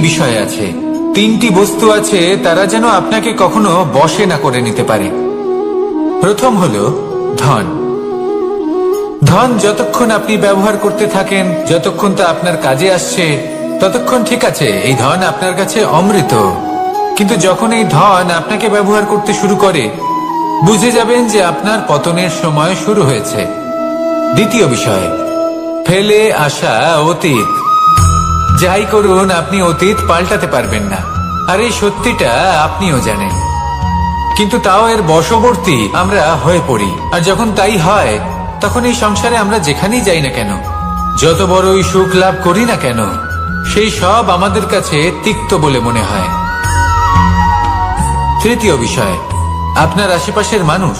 বিষয় আছে, তিনটি বস্তু আছে, তারা যেন আপনাকে কখনো বশে না করে নিতে পারে। প্রথম হলো ধন। ধন যতক্ষণ আপনি ব্যবহার করতে থাকেন, যতক্ষণ তা আপনার কাজে আসছে, ততক্ষণ ঠিক আছে, এই ধন আপনার কাছে অমৃত। কিন্তু যখন এই ধন আপনাকে ব্যবহার করতে শুরু করে, বুঝে যাবেন যে আপনার পতনের সময় শুরু হয়েছে। দ্বিতীয় বিষয়, ফেলে আসা অতীত। যাই করুন, আপনি অতীত পাল্টাতে পারবেন না, আর এই সত্যিটা আপনিও জানেন। কিন্তু তাও এর বশবর্তী আমরা হয়ে পড়ি, আর যখন তাই হয়, তখন এই সংসারে আমরা যেখানেই যাই না কেন, যত বড়ই সুখ লাভ করি না কেন, সেই সব আমাদের কাছে তিক্ত বলে মনে হয়। তৃতীয় বিষয়, আপনার আশেপাশের মানুষ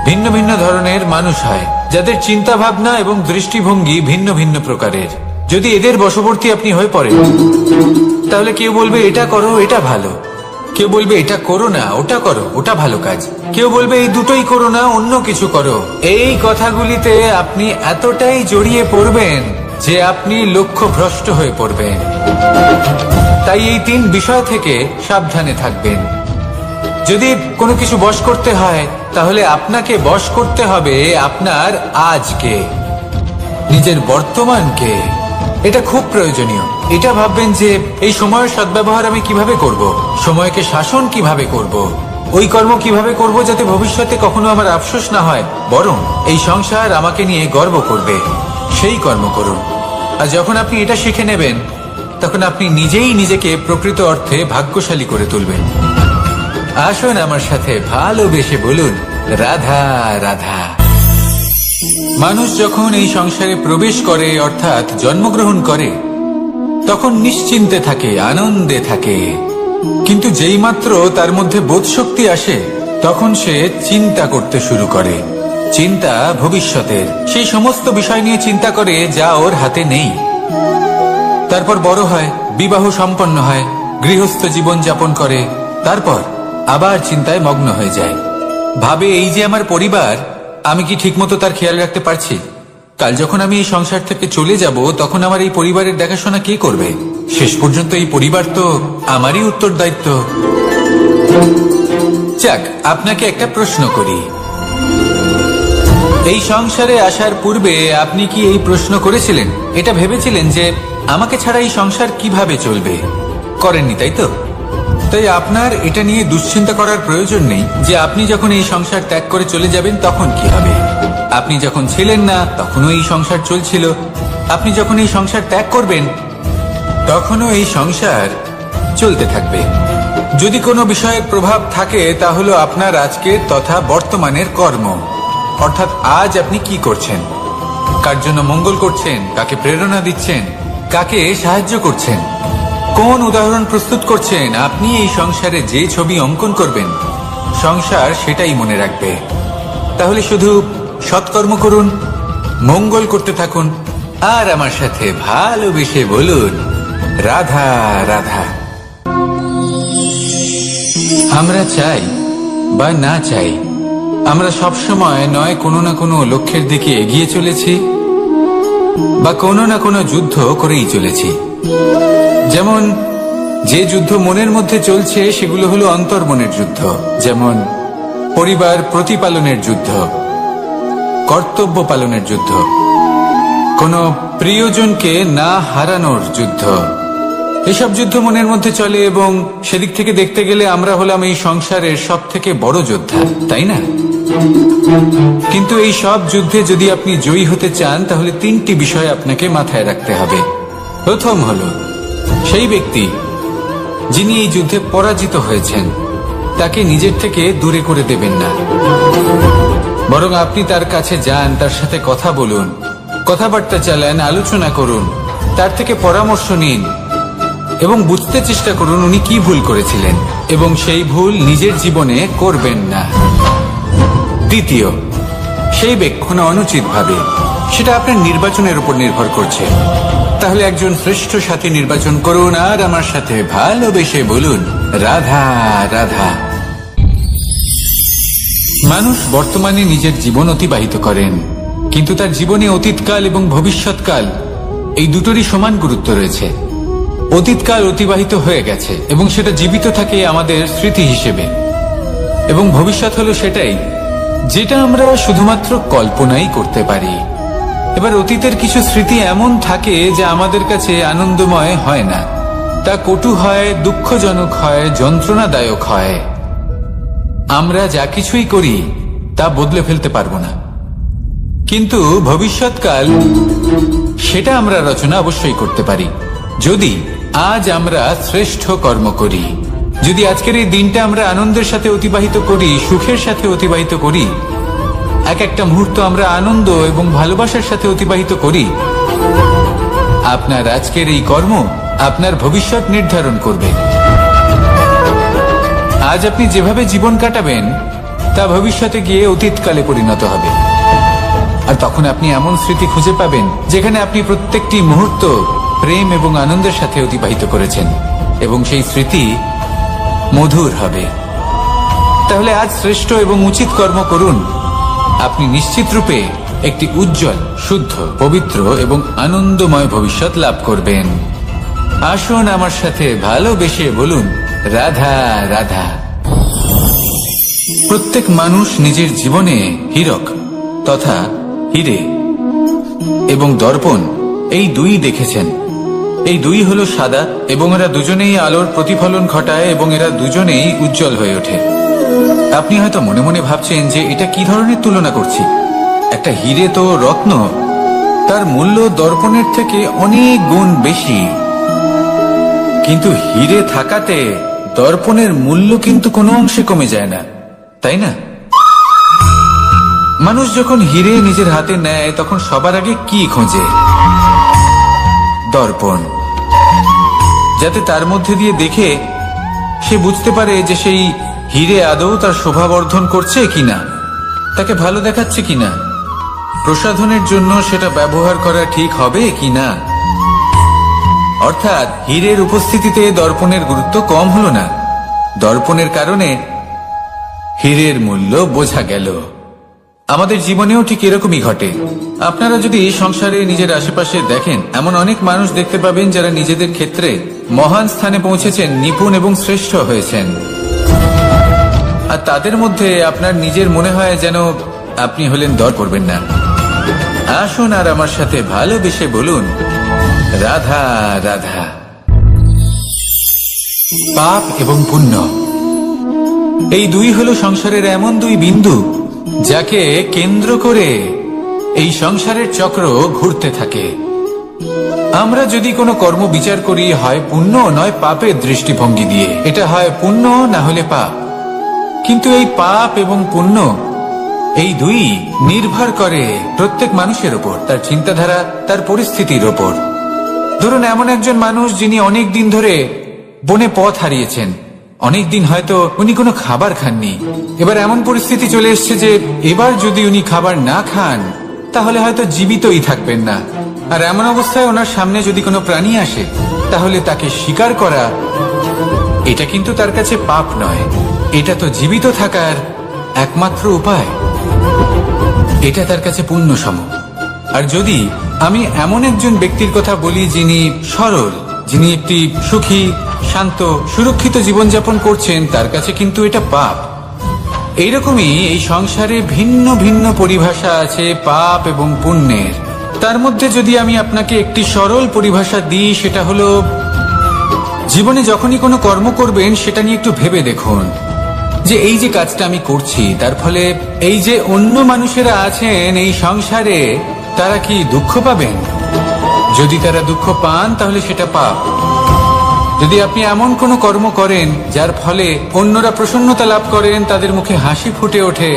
ভিন্ন ভিন্ন ধরনের মানুষ হয়, যাদের চিন্তা ভাবনা এবং দৃষ্টিভঙ্গি ভিন্ন ভিন্ন প্রকারের। যদি এদের বশবর্তী আপনি হয়ে পড়েন, তাহলে কেউ বলবে এটা করো, এটা ভালো। কেউ বলবে এটা করো না, ওটা করো, ওটা ভালো কাজ। কেউ বলবে এই দুটোই করো না, অন্য কিছু করো। এই কথাগুলিতে আপনি এতটাই জড়িয়ে পড়বেন যে আপনি লক্ষ্যভ্রষ্ট হয়ে পড়বেন। তাই এই তিন বিষয় থেকে সাবধানে থাকবেন। যদি কোনো কিছু বশ করতে হয়, তাহলে আপনাকে বশ করতে হবে আপনার আজকে, নিজের বর্তমানকে। এটা খুব প্রয়োজনীয়। এটা ভাববেন যে এই সময়ের সদ্ব্যবহার আমি কিভাবে করব, সময়কে শাসন কিভাবে করব, ওই কর্ম কিভাবে করব যাতে ভবিষ্যতে কখনো আমার আফসোস না হয়, বরং এই সংসার আমাকে নিয়ে গর্ব করবে, সেই কর্ম করুন। আর যখন আপনি এটা শিখে নেবেন, তখন আপনি নিজেই নিজেকে প্রকৃত অর্থে ভাগ্যশালী করে তুলবেন। আসুন আমার সাথে ভালোবেসে বলুন, রাধা রাধা। মানুষ যখন এই সংসারে প্রবেশ করে, অর্থাৎ জন্মগ্রহণ করে, তখন নিশ্চিন্তে থাকে, আনন্দে থাকে। কিন্তু যেই মাত্র তার মধ্যে বোধশক্তি আসে, তখন সে চিন্তা করতে শুরু করে। চিন্তা ভবিষ্যতের, সেই সমস্ত বিষয় নিয়ে চিন্তা করে যা ওর হাতে নেই। তারপর বড় হয়, বিবাহ সম্পন্ন হয়, গৃহস্থ জীবন যাপন করে, তারপর আবার চিন্তায় মগ্ন হয়ে যায়। ভাবে এই যে আমার পরিবার, আমি কি ঠিকমতো তার খেয়াল রাখতে পারছি? কাল যখন আমি এই সংসার থেকে চলে যাব, তখন আমার এই পরিবারের দেখাশোনা কে করবে? শেষ পর্যন্ত এই পরিবার তো আমারই উত্তরদায়িত্ব। যাক, আপনাকে একটা প্রশ্ন করি। এই সংসারে আসার পূর্বে আপনি কি এই প্রশ্ন করেছিলেন, এটা ভেবেছিলেন যে আমাকে ছাড়া এই সংসার কিভাবে চলবে? করেননি, তাই তো? তাই আপনার এটা নিয়ে দুশ্চিন্তা করার প্রয়োজন নেই যে আপনি যখন এই সংসার ত্যাগ করে চলে যাবেন তখন কি হবে। আপনি যখন ছিলেন না, তখনও এই সংসার চলছিল। আপনি যখন এই সংসার ত্যাগ করবেন, তখনও এই সংসার চলতে থাকবে। যদি কোনো বিষয়ের প্রভাব থাকে, তা হলো আপনার আজকের তথা বর্তমানের কর্ম। অর্থাৎ আজ আপনি কি করছেন, কার জন্য মঙ্গল করছেন, কাকে প্রেরণা দিচ্ছেন, কাকে সাহায্য করছেন, কোন উদাহরণ প্রস্তুত করছেন। আপনি এই সংসারে যে ছবি অঙ্কন করবেন, সংসার সেটাই মনে রাখবে। তাহলে শুধু সৎকর্ম করুন, মঙ্গল করতে থাকুন, আর আমার সাথে ভালোবেসে বলুন, রাধা রাধা। আমরা চাই বা না চাই, আমরা সবসময় নয় কোনো না কোনো লক্ষ্যের দিকে এগিয়ে চলেছি, বা কোনো না কোনো যুদ্ধ করেই চলেছি। যেমন যে যুদ্ধ মনের মধ্যে চলছে, সেগুলো হলো অন্তর্মনের যুদ্ধ। যেমন পরিবার প্রতিপালনের যুদ্ধ, কর্তব্য পালনের যুদ্ধ, কোনো প্রিয়জনকে না হারানোর যুদ্ধ। এসব যুদ্ধ মনের মধ্যে চলে, এবং সেদিক থেকে দেখতে গেলে আমরা হলাম এই সংসারের সব থেকে বড় যোদ্ধা, তাই না? কিন্তু এই সব যুদ্ধে যদি আপনি জয়ী হতে চান, তাহলে তিনটি বিষয় আপনাকে মাথায় রাখতে হবে। প্রথম হলো, সেই ব্যক্তি যিনি এই যুদ্ধে পরাজিত হয়েছেন, তাকে নিজের থেকে দূরে করে দেবেন না, বরং আপনি তার কাছে যান, তার সাথে কথা বলুন, কথাবার্তা চালান, আলোচনা করুন, তার থেকে পরামর্শ নিন এবং বুঝতে চেষ্টা করুন উনি কি ভুল করেছিলেন, এবং সেই ভুল নিজের জীবনে করবেন না। দ্বিতীয়, সেই ব্যক্তি অনুচিত ভাবে, সেটা আপনার নির্বাচনের উপর নির্ভর করছে। তাহলে একজন শ্রেষ্ঠ সাথী নির্বাচন করুন, আর আমার সাথে ভালোবেসে বলুন, রাধা রাধা। মানুষ বর্তমানে নিজের জীবন অতিবাহিত করেন, কিন্তু তার জীবনে অতীতকাল এবং ভবিষ্যৎকাল এই দুটোরই সমান গুরুত্ব রয়েছে। অতীতকাল অতিবাহিত হয়ে গেছে এবং সেটা জীবিত থাকে আমাদের স্মৃতি হিসেবে, এবং ভবিষ্যৎ হলো সেটাই যেটা আমরা শুধুমাত্র কল্পনাই করতে পারি। এবার অতীতের কিছু স্মৃতি এমন থাকে যা আমাদের কাছে আনন্দময় হয় না, তা কটু হয়, দুঃখজনক হয়, যন্ত্রণাদায়ক হয়। আমরা যা কিছুই করি তা বদলে ফেলতে পারবো না, কিন্তু ভবিষ্যৎকাল সেটা আমরা রচনা অবশ্যই করতে পারি যদি আজ আমরা শ্রেষ্ঠ কর্ম করি। যদি আজকের এই দিনটা আমরা আনন্দের সাথে অতিবাহিত করি, সুখের সাথে অতিবাহিত করি, এক একটা মুহূর্ত আমরা আনন্দ এবং ভালোবাসার সাথে অতিবাহিত করি, আপনার আজকের এই কর্ম আপনার ভবিষ্যৎ নির্ধারণ করবে। আজ আপনি যেভাবে জীবন কাটাবেন তা ভবিষ্যতে গিয়ে অতীতকালে পরিণত হবে, আর তখন আপনি এমন স্মৃতি খুঁজে পাবেন যেখানে আপনি প্রত্যেকটি মুহূর্ত প্রেম এবং আনন্দের সাথে অতিবাহিত করেছেন, এবং সেই স্মৃতি মধুর হবে। তাহলে আজ শ্রেষ্ঠ এবং উচিত কর্ম করুন, আপনি নিশ্চিত রূপে একটি উজ্জ্বল, শুদ্ধ, পবিত্র এবং আনন্দময় ভবিষ্যৎ লাভ করবেন। আসুন আমার সাথে ভালোবেসে বলুন, রাধা রাধা। প্রত্যেক মানুষ নিজের জীবনে হীরক তথা হীরে এবং দর্পণ এই দুই দেখেছেন। এই দুই হলো সাদা এবং এরা দুজনেই আলোর প্রতিফলন ঘটায় এবং এরা দুজনেই উজ্জ্বল হয়ে ওঠে। আপনি হয়তো মনে মনে ভাবছেন যে এটা কি ধরনের তুলনা করছি, একটা হীরে তো রত্ন, তার মূল্য দর্পণের থেকে অনেক গুণ বেশি, কিন্তু হীরে থাকাতে দর্পণের মূল্য কিন্তু কোনো অংশে কমে যায় না, তাই না? মানুষ যখন হীরে নিজের হাতে নেয় তখন সবার আগে কি খোঁজে? দর্পণ, যাতে তার মধ্যে দিয়ে দেখে সে বুঝতে পারে যে সেই হীরে আদৌ তার শোভাবর্ধন করছে কিনা, তাকে ভালো দেখাচ্ছে কিনা, প্রসাধনের জন্য সেটা ব্যবহার করা ঠিক হবে কিনা। অর্থাৎ হীরের উপস্থিতিতে দর্পণের গুরুত্ব কম হলো না, দর্পণের কারণে হীরের মূল্য বোঝা গেল। আমাদের জীবনেও ঠিক এরকমই ঘটে। আপনারা যদি সংসারে নিজের আশেপাশে দেখেন, এমন অনেক মানুষ দেখতে পাবেন যারা নিজেদের ক্ষেত্রে মহান স্থানে পৌঁছেছেন, নিপুণ এবং শ্রেষ্ঠ হয়েছেন, আর তাদের মধ্যে আপনার নিজের মনে হয় যেন আপনি হলেন দর করবেন না। আসুন আর আমার সাথে ভালোবেসে বলুন, রাধা রাধা। পাপ এবং পুণ্য এই দুই হলো সংসারের এমন দুই বিন্দু যাকে কেন্দ্র করে এই সংসারের চক্র ঘুরতে থাকে। আমরা যদি কোনো কর্ম বিচার করি, হয় পুণ্য নয় পাপের দৃষ্টিভঙ্গি দিয়ে, এটা হয় পুণ্য না হলে পাপ। কিন্তু এই পাপ এবং পুণ্য এই দুই নির্ভর করে প্রত্যেক মানুষের ওপর, তার চিন্তাধারা, তার পরিস্থিতির ওপর। ধরুন এমন একজন মানুষ যিনি অনেক দিন ধরে বনে পথ হারিয়েছেন, অনেক দিন হয়তো উনি কোনো খাবার খাননি। এবার এমন পরিস্থিতি চলে এসছে যে এবার যদি উনি খাবার না খান তাহলে হয়তো জীবিতই থাকবেন না। আর এমন অবস্থায় ওনার সামনে যদি কোনো প্রাণী আসে তাহলে তাকে শিকার করা, এটা কিন্তু তার কাছে পাপ নয়, এটা তো জীবিত থাকার একমাত্র উপায়, এটা তার কাছে পুণ্য সম। আর যদি আমি এমন একজন ব্যক্তির কথা বলি যিনি সরল, যিনি একটি সুখী, শান্ত, সুরক্ষিত জীবনযাপন করছেন, তার কাছে কিন্তু এটা পাপ। এইরকমই এই সংসারে ভিন্ন ভিন্ন পরিভাষা আছে পাপ এবং পুণ্যের। তার মধ্যে যদি আমি আপনাকে একটি সরল পরিভাষা দিই, সেটা হলো, জীবনে যখনই কোনো কর্ম করবেন সেটা নিয়ে একটু ভেবে দেখুন যে এই যে কাজটা আমি করছি তার ফলে এই যে অন্য মানুষেরা আছেন এই সংসারে, তারা কি দুঃখ পাবেন? যদি তারা দুঃখ পান তাহলে সেটা পাপ। যদি আপনি এমন কোনো কর্ম করেন যার ফলে অন্যরা প্রসন্নতা লাভ করেন, তাদের মুখে হাসি ফুটে ওঠে,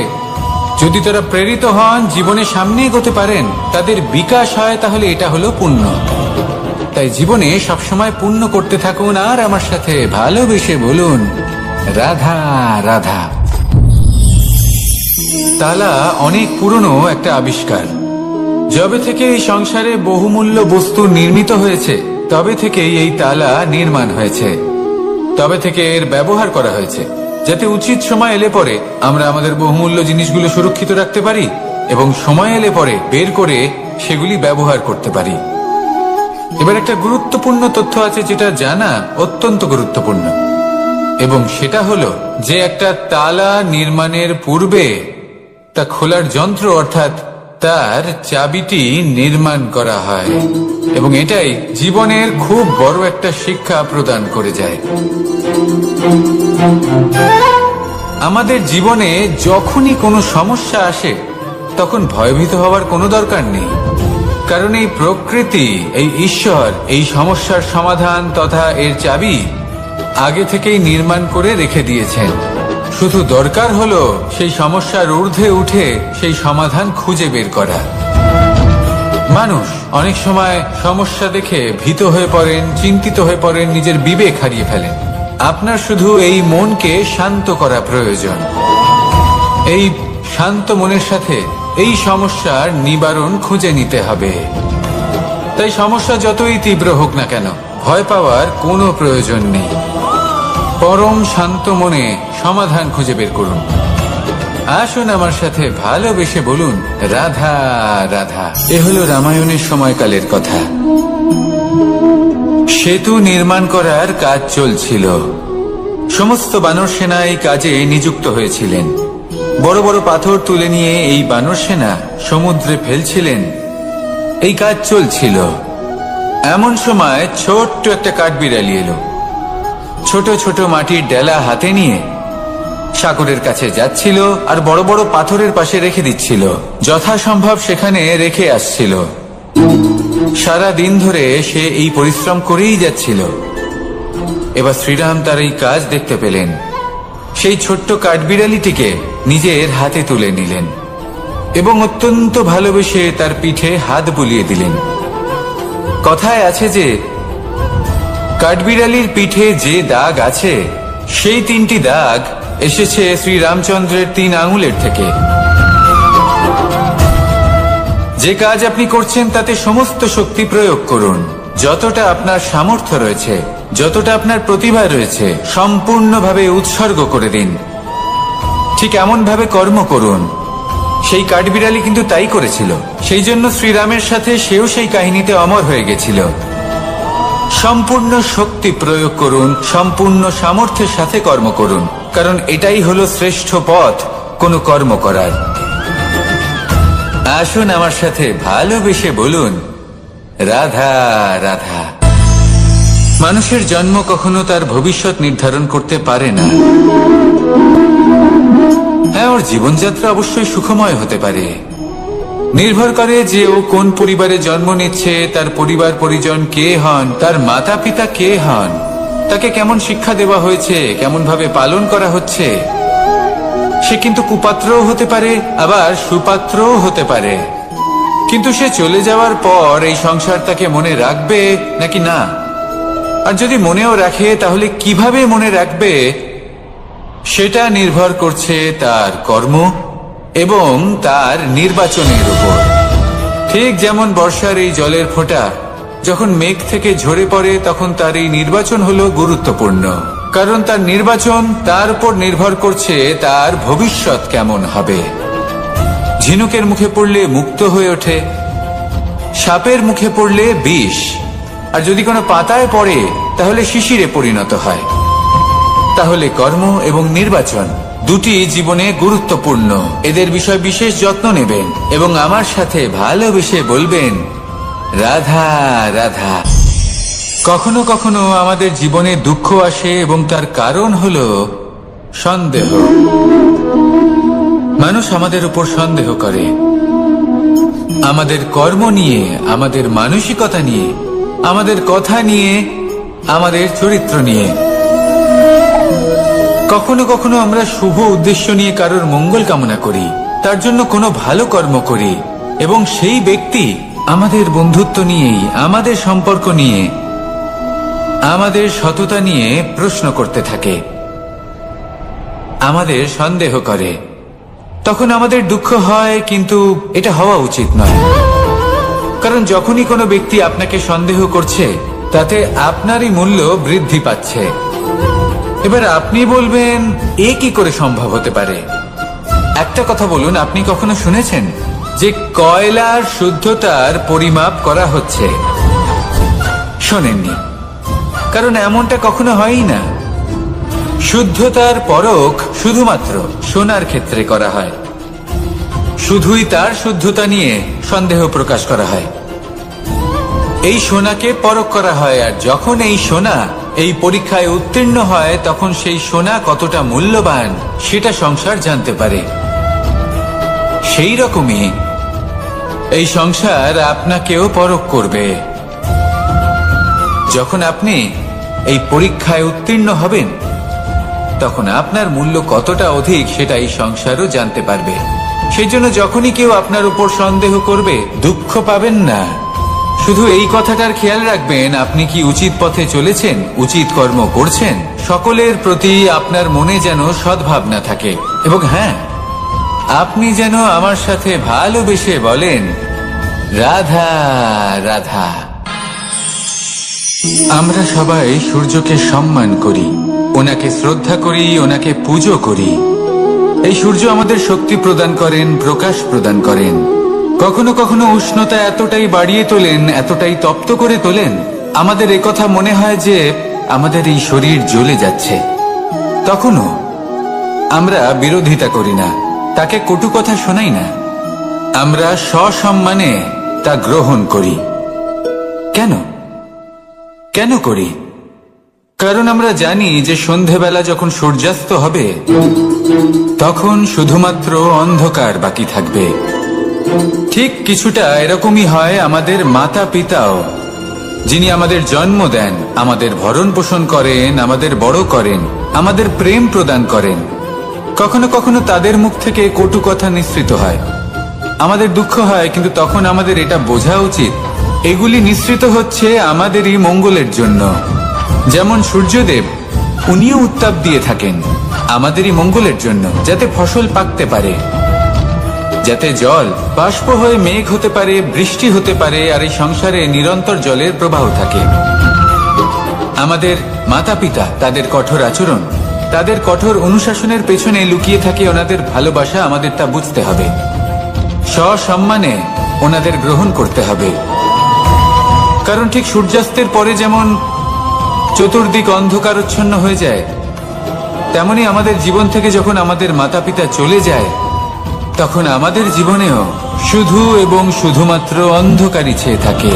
যদি তারা প্রেরিত হন, জীবনে সামনে এগোতে পারেন, তাদের বিকাশ হয়, তাহলে এটা হলো পুণ্য। তাই জীবনে সবসময় পুণ্য করতে থাকুন আর আমার সাথে ভালোবেসে বলুন, রাধা রাধা। তালা অনেক পুরনো একটা আবিষ্কার। যবে থেকে এই সংসারে বহুমূল্য বস্তু নির্মিত হয়েছে তবে থেকেই এই তালা নির্মাণ হয়েছে, তবে থেকে এর ব্যবহার করা হয়েছে, যাতে উচিত সময় এলে পরে আমরা আমাদের বহুমূল্য জিনিসগুলো সুরক্ষিত রাখতে পারি এবং সময় এলে পরে বের করে সেগুলি ব্যবহার করতে পারি। এবার একটা গুরুত্বপূর্ণ তথ্য আছে যেটা জানা অত্যন্ত গুরুত্বপূর্ণ, এবং সেটা হলো যে একটা তালা নির্মাণের পূর্বে তা খোলার যন্ত্র অর্থাৎ তার চাবিটি নির্মাণ করা হয়, এবং এটাই জীবনের খুব বড় একটা শিক্ষা প্রদান করে যায়। আমাদের জীবনে যখনই কোনো সমস্যা আসে তখন ভয়ভীত হওয়ার কোনো দরকার নেই, কারণ এই প্রকৃতি, এই ঈশ্বর এই সমস্যার সমাধান তথা এর চাবি আগে থেকেই নির্মাণ করে রেখে দিয়েছেন। শুধু দরকার হলো সেই সমস্যার ঊর্ধ্বে উঠে সেই সমাধান খুঁজে বের করা। মানুষ অনেক সময় সমস্যা দেখে ভীত হয়ে পড়েন, চিন্তিত হয়ে পড়েন, নিজের বিবেক হারিয়ে ফেলেন। আপনার শুধু এই মনকে শান্ত করা প্রয়োজন। এই শান্ত মনের সাথে এই সমস্যার নিবারণ খুঁজে নিতে হবে। তাই সমস্যা যতই তীব্র হোক না কেন ভয় পাওয়ার কোনো প্রয়োজন নেই। পরম শান্ত মনে সমাধান খুঁজে বের করুন। আসুন আমার সাথে ভালোবেসে বলুন, রাধা রাধা। এ হলো রামায়ণের সময়কালের কথা। সেতু নির্মাণ করার কাজ চলছিল। সমস্ত বানর সেনা এই কাজে নিযুক্ত হয়েছিলেন। বড় বড় পাথর তুলে নিয়ে এই বানর সেনা সমুদ্রে ফেলছিলেন। এই কাজ চলছিল। এমন সময় ছোট্ট একটা কাঠবিড়ালি এলো। ছোট ছোট মাটির ডেলা হাতে নিয়ে সাগরের কাছে যাচ্ছিল আর বড় বড় পাথরের পাশে রেখে দিচ্ছিল, যথাসম্ভব সেখানে রেখে আসছিল। সারা দিন ধরে সে এই পরিশ্রম করেই যাচ্ছিল। এবার শ্রীরাম তার এই কাজ দেখতে পেলেন। সেই ছোট্ট কাঠবিড়ালিটিকে নিজের হাতে তুলে নিলেন এবং অত্যন্ত ভালোবেসে তার পিঠে হাত বুলিয়ে দিলেন। কথায় আছে যে কাঠবিড়ালির পিঠে যে দাগ আছে সেই 3টি দাগ এসেছে শ্রীরামচন্দ্রের 3 আঙুলের থেকে। যে কাজ আপনি করছেন তাতে সমস্ত শক্তি প্রয়োগ করুন। যতটা আপনার সামর্থ্য রয়েছে, যতটা আপনার প্রতিভা রয়েছে, সম্পূর্ণভাবে উৎসর্গ করে দিন। ঠিক এমন ভাবে কর্ম করুন। সেই কাঠবিড়ালি কিন্তু তাই করেছিল। সেই জন্য শ্রীরামের সাথে সেও সেই কাহিনীতে অমর হয়ে গেছিল। সম্পূর্ণ শক্তি প্রয়োগ করুন, সম্পূর্ণ সামর্থ্যের সাথে কর্ম করুন, কারণ এটাই হলো শ্রেষ্ঠ পথ কোনো কর্ম করার। আসুন আমার সাথে ভালোবেসে বলুন, রাধা রাধা। মানুষের জন্ম কখনো তার ভবিষ্যৎ নির্ধারণ করতে পারে না। হ্যাঁ, ওর জীবনযাত্রা অবশ্যই সুখময় হতে পারে। নির্ভর করে যে ও কোন পরিবারে জন্ম নিচ্ছে, তার পরিবার পরিজন কে হন, তার মাতা পিতা কে হন, তাকে কেমন শিক্ষা দেওয়া হয়েছে, কেমন ভাবে পালন করা হচ্ছে। সে কিন্তু কুপাত্রও হতে পারে, আবার সুপাত্রও হতে পারে। কিন্তু সে চলে যাওয়ার পর এই সংসার তাকে মনে রাখবে নাকি না, আর যদি মনেও রাখে তাহলে কিভাবে মনে রাখবে সেটা নির্ভর করছে তার কর্ম এবং তার নির্বাচনের উপর। ঠিক যেমন বর্ষার এই জলের ফোঁটা যখন মেঘ থেকে ঝরে পড়ে তখন তার এই নির্বাচন হলো গুরুত্বপূর্ণ, কারণ তার নির্বাচন তার উপর নির্ভর করছে তার ভবিষ্যৎ কেমন হবে। ঝিনুকের মুখে পড়লে মুক্ত হয়ে ওঠে, সাপের মুখে পড়লে বিষ, আর যদি কোনো পাতায় পড়ে তাহলে শিশিরে পরিণত হয়। তাহলে কর্ম এবং নির্বাচন দুটি জীবনে গুরুত্বপূর্ণ। এদের বিষয় বিশেষ যত্ন নেবেন এবং আমার সাথে ভালোবেসে বলবেন, রাধা রাধা। কখনো কখনো আমাদের জীবনে দুঃখ আসে এবং তার কারণ হলো সন্দেহ। মানুষ আমাদের উপর সন্দেহ করে, আমাদের কর্ম নিয়ে, আমাদের মানসিকতা নিয়ে, আমাদের কথা নিয়ে, আমাদের চরিত্র নিয়ে। কখনো কখনো আমরা শুভ উদ্দেশ্য নিয়ে কারোর মঙ্গল কামনা করি, তার জন্য কোনো ভালো কর্ম করি, এবং সেই ব্যক্তি আমাদের বন্ধুত্ব নিয়েই, আমাদের সম্পর্ক নিয়ে, আমাদের সততা নিয়ে প্রশ্ন করতে থাকে, আমাদের সন্দেহ করে। তখন আমাদের দুঃখ হয়, কিন্তু এটা হওয়া উচিত নয়। কারণ যখনই কোনো ব্যক্তি আপনাকে সন্দেহ করছে তাতে আপনারই মূল্য বৃদ্ধি পাচ্ছে। এবার আপনি বলবেন, এ কি করে সম্ভব হতে পারে? একটা কথা বলুন, আপনি কখনো শুনেছেন যে কয়লার শুদ্ধতার পরিমাপ করা হচ্ছে? শোনেননি, কারণ এমনটা কখনো হয়ই না। শুদ্ধতার পরখ শুধুমাত্র সোনার ক্ষেত্রে করা হয়, শুধুই তার শুদ্ধতা নিয়ে সন্দেহ প্রকাশ করা হয়। এই সোনাকে পরখ করা হয়, আর যখন এই সোনা এই পরীক্ষায় উত্তীর্ণ হয় তখন সেই সোনা কতটা মূল্যবান সেটা সংসার জানতে পারে। সেই রকমই এই সংসার আপনাকেও পরখ করবে। যখন আপনি এই পরীক্ষায় উত্তীর্ণ হবেন তখন আপনার মূল্য কতটা অধিক সেটা এই সংসারও জানতে পারবে। সেই জন্য যখনই কেউ আপনার উপর সন্দেহ করবে, দুঃখ পাবেন না। শুধু এই কথাটার খেয়াল রাখবেন, আপনি কি উচিত পথে চলেছেন, উচিত কর্ম করছেন। সকলের প্রতি আপনার মনে যেন সদ্ভাবনা থাকে, এবং হ্যাঁ, আপনি যেন আমার সাথে ভালোবেসে বলেন, রাধা রাধা। আমরা সবাই সূর্যকে সম্মান করি, ওনাকে শ্রদ্ধা করি, ওনাকে পুজো করি। এই সূর্য আমাদের শক্তি প্রদান করেন, প্রকাশ প্রদান করেন। কখনো কখনো উষ্ণতা এতটাই বাড়িয়ে তোলেন, এতটাই তপ্ত করে তোলেন, আমাদের একথা মনে হয় যে আমাদের এই শরীর জ্বলে যাচ্ছে। তখনও আমরা বিরোধিতা করি না, তাকে কটু কথা শোনাই না, আমরা সসম্মানে তা গ্রহণ করি। কেন কেন করি? কারণ আমরা জানি যে সন্ধেবেলা যখন সূর্যাস্ত হবে তখন শুধুমাত্র অন্ধকার বাকি থাকবে। ঠিক কিছুটা এরকমই হয় আমাদের মাতা পিতাও, যিনি আমাদের জন্ম দেন, আমাদের ভরণ পোষণ করেন, আমাদের বড় করেন, আমাদের প্রেম প্রদান করেন। কখনো কখনো তাদের মুখ থেকে কটু কথা নিঃসৃত হয়, আমাদের দুঃখ হয়, কিন্তু তখন আমাদের এটা বোঝা উচিত এগুলি নিঃসৃত হচ্ছে আমাদেরই মঙ্গলের জন্য। যেমন সূর্যদেব, উনিও উত্তাপ দিয়ে থাকেন আমাদেরই মঙ্গলের জন্য, যাতে ফসল পাকতে পারে, যাতে জল বাষ্প হয়ে মেঘ হতে পারে, বৃষ্টি হতে পারে, আর এই সংসারে নিরন্তর জলের প্রবাহ থাকে। আমাদের মাতা পিতা, তাদের কঠোর আচরণ, তাদের কঠোর অনুশাসনের পেছনে লুকিয়ে থাকে ওনাদের ভালোবাসা। আমাদের তা বুঝতে হবে, সসম্মানে ওনাদের গ্রহণ করতে হবে। কারণ ঠিক সূর্যাস্তের পরে যেমন চতুর্দিক অন্ধকারচ্ছন্ন হয়ে যায়, তেমনি আমাদের জীবন থেকে যখন আমাদের মাতা পিতা চলে যায় তখন আমাদের জীবনেও শুধু এবং শুধুমাত্র অন্ধকারই ছেয়ে থাকে।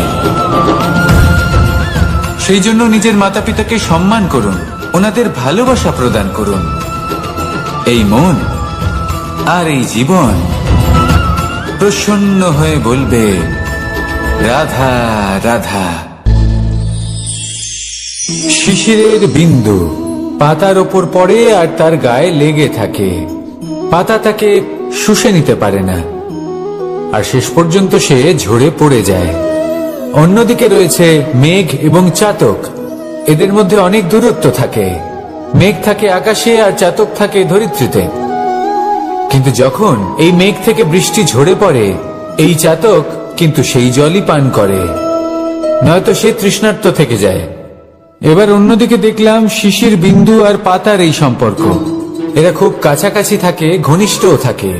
সেই জন্য নিজের মাতা পিতাকে সম্মান করুন, ওনাদের ভালোবাসা প্রদান করুন। এই মন আর এই জীবন প্রসন্ন হয়ে বলবে, রাধা রাধা। শিশিরের বিন্দু পাতার ওপর পড়ে আর তার গায়ে লেগে থাকে। পাতা তাকে শুষে নিতে পারে না, আর শেষ পর্যন্ত সে ঝরে পড়ে যায়। অন্যদিকে রয়েছে মেঘ এবং চাতক। এদের মধ্যে অনেক দূরত্ব থাকে। মেঘ থাকে আকাশে আর চাতক থাকে ধরিত্রীতে। কিন্তু যখন এই মেঘ থেকে বৃষ্টি ঝরে পড়ে, এই চাতক কিন্তু সেই জলই পান করে, নয়তো সে তৃষ্ণার্ত থেকে যায়। এবার অন্যদিকে দেখলাম শিশির বিন্দু আর পাতার এই সম্পর্ক। এরা খুব কাছাকাছি থাকে, ঘনিষ্ঠও থাকে।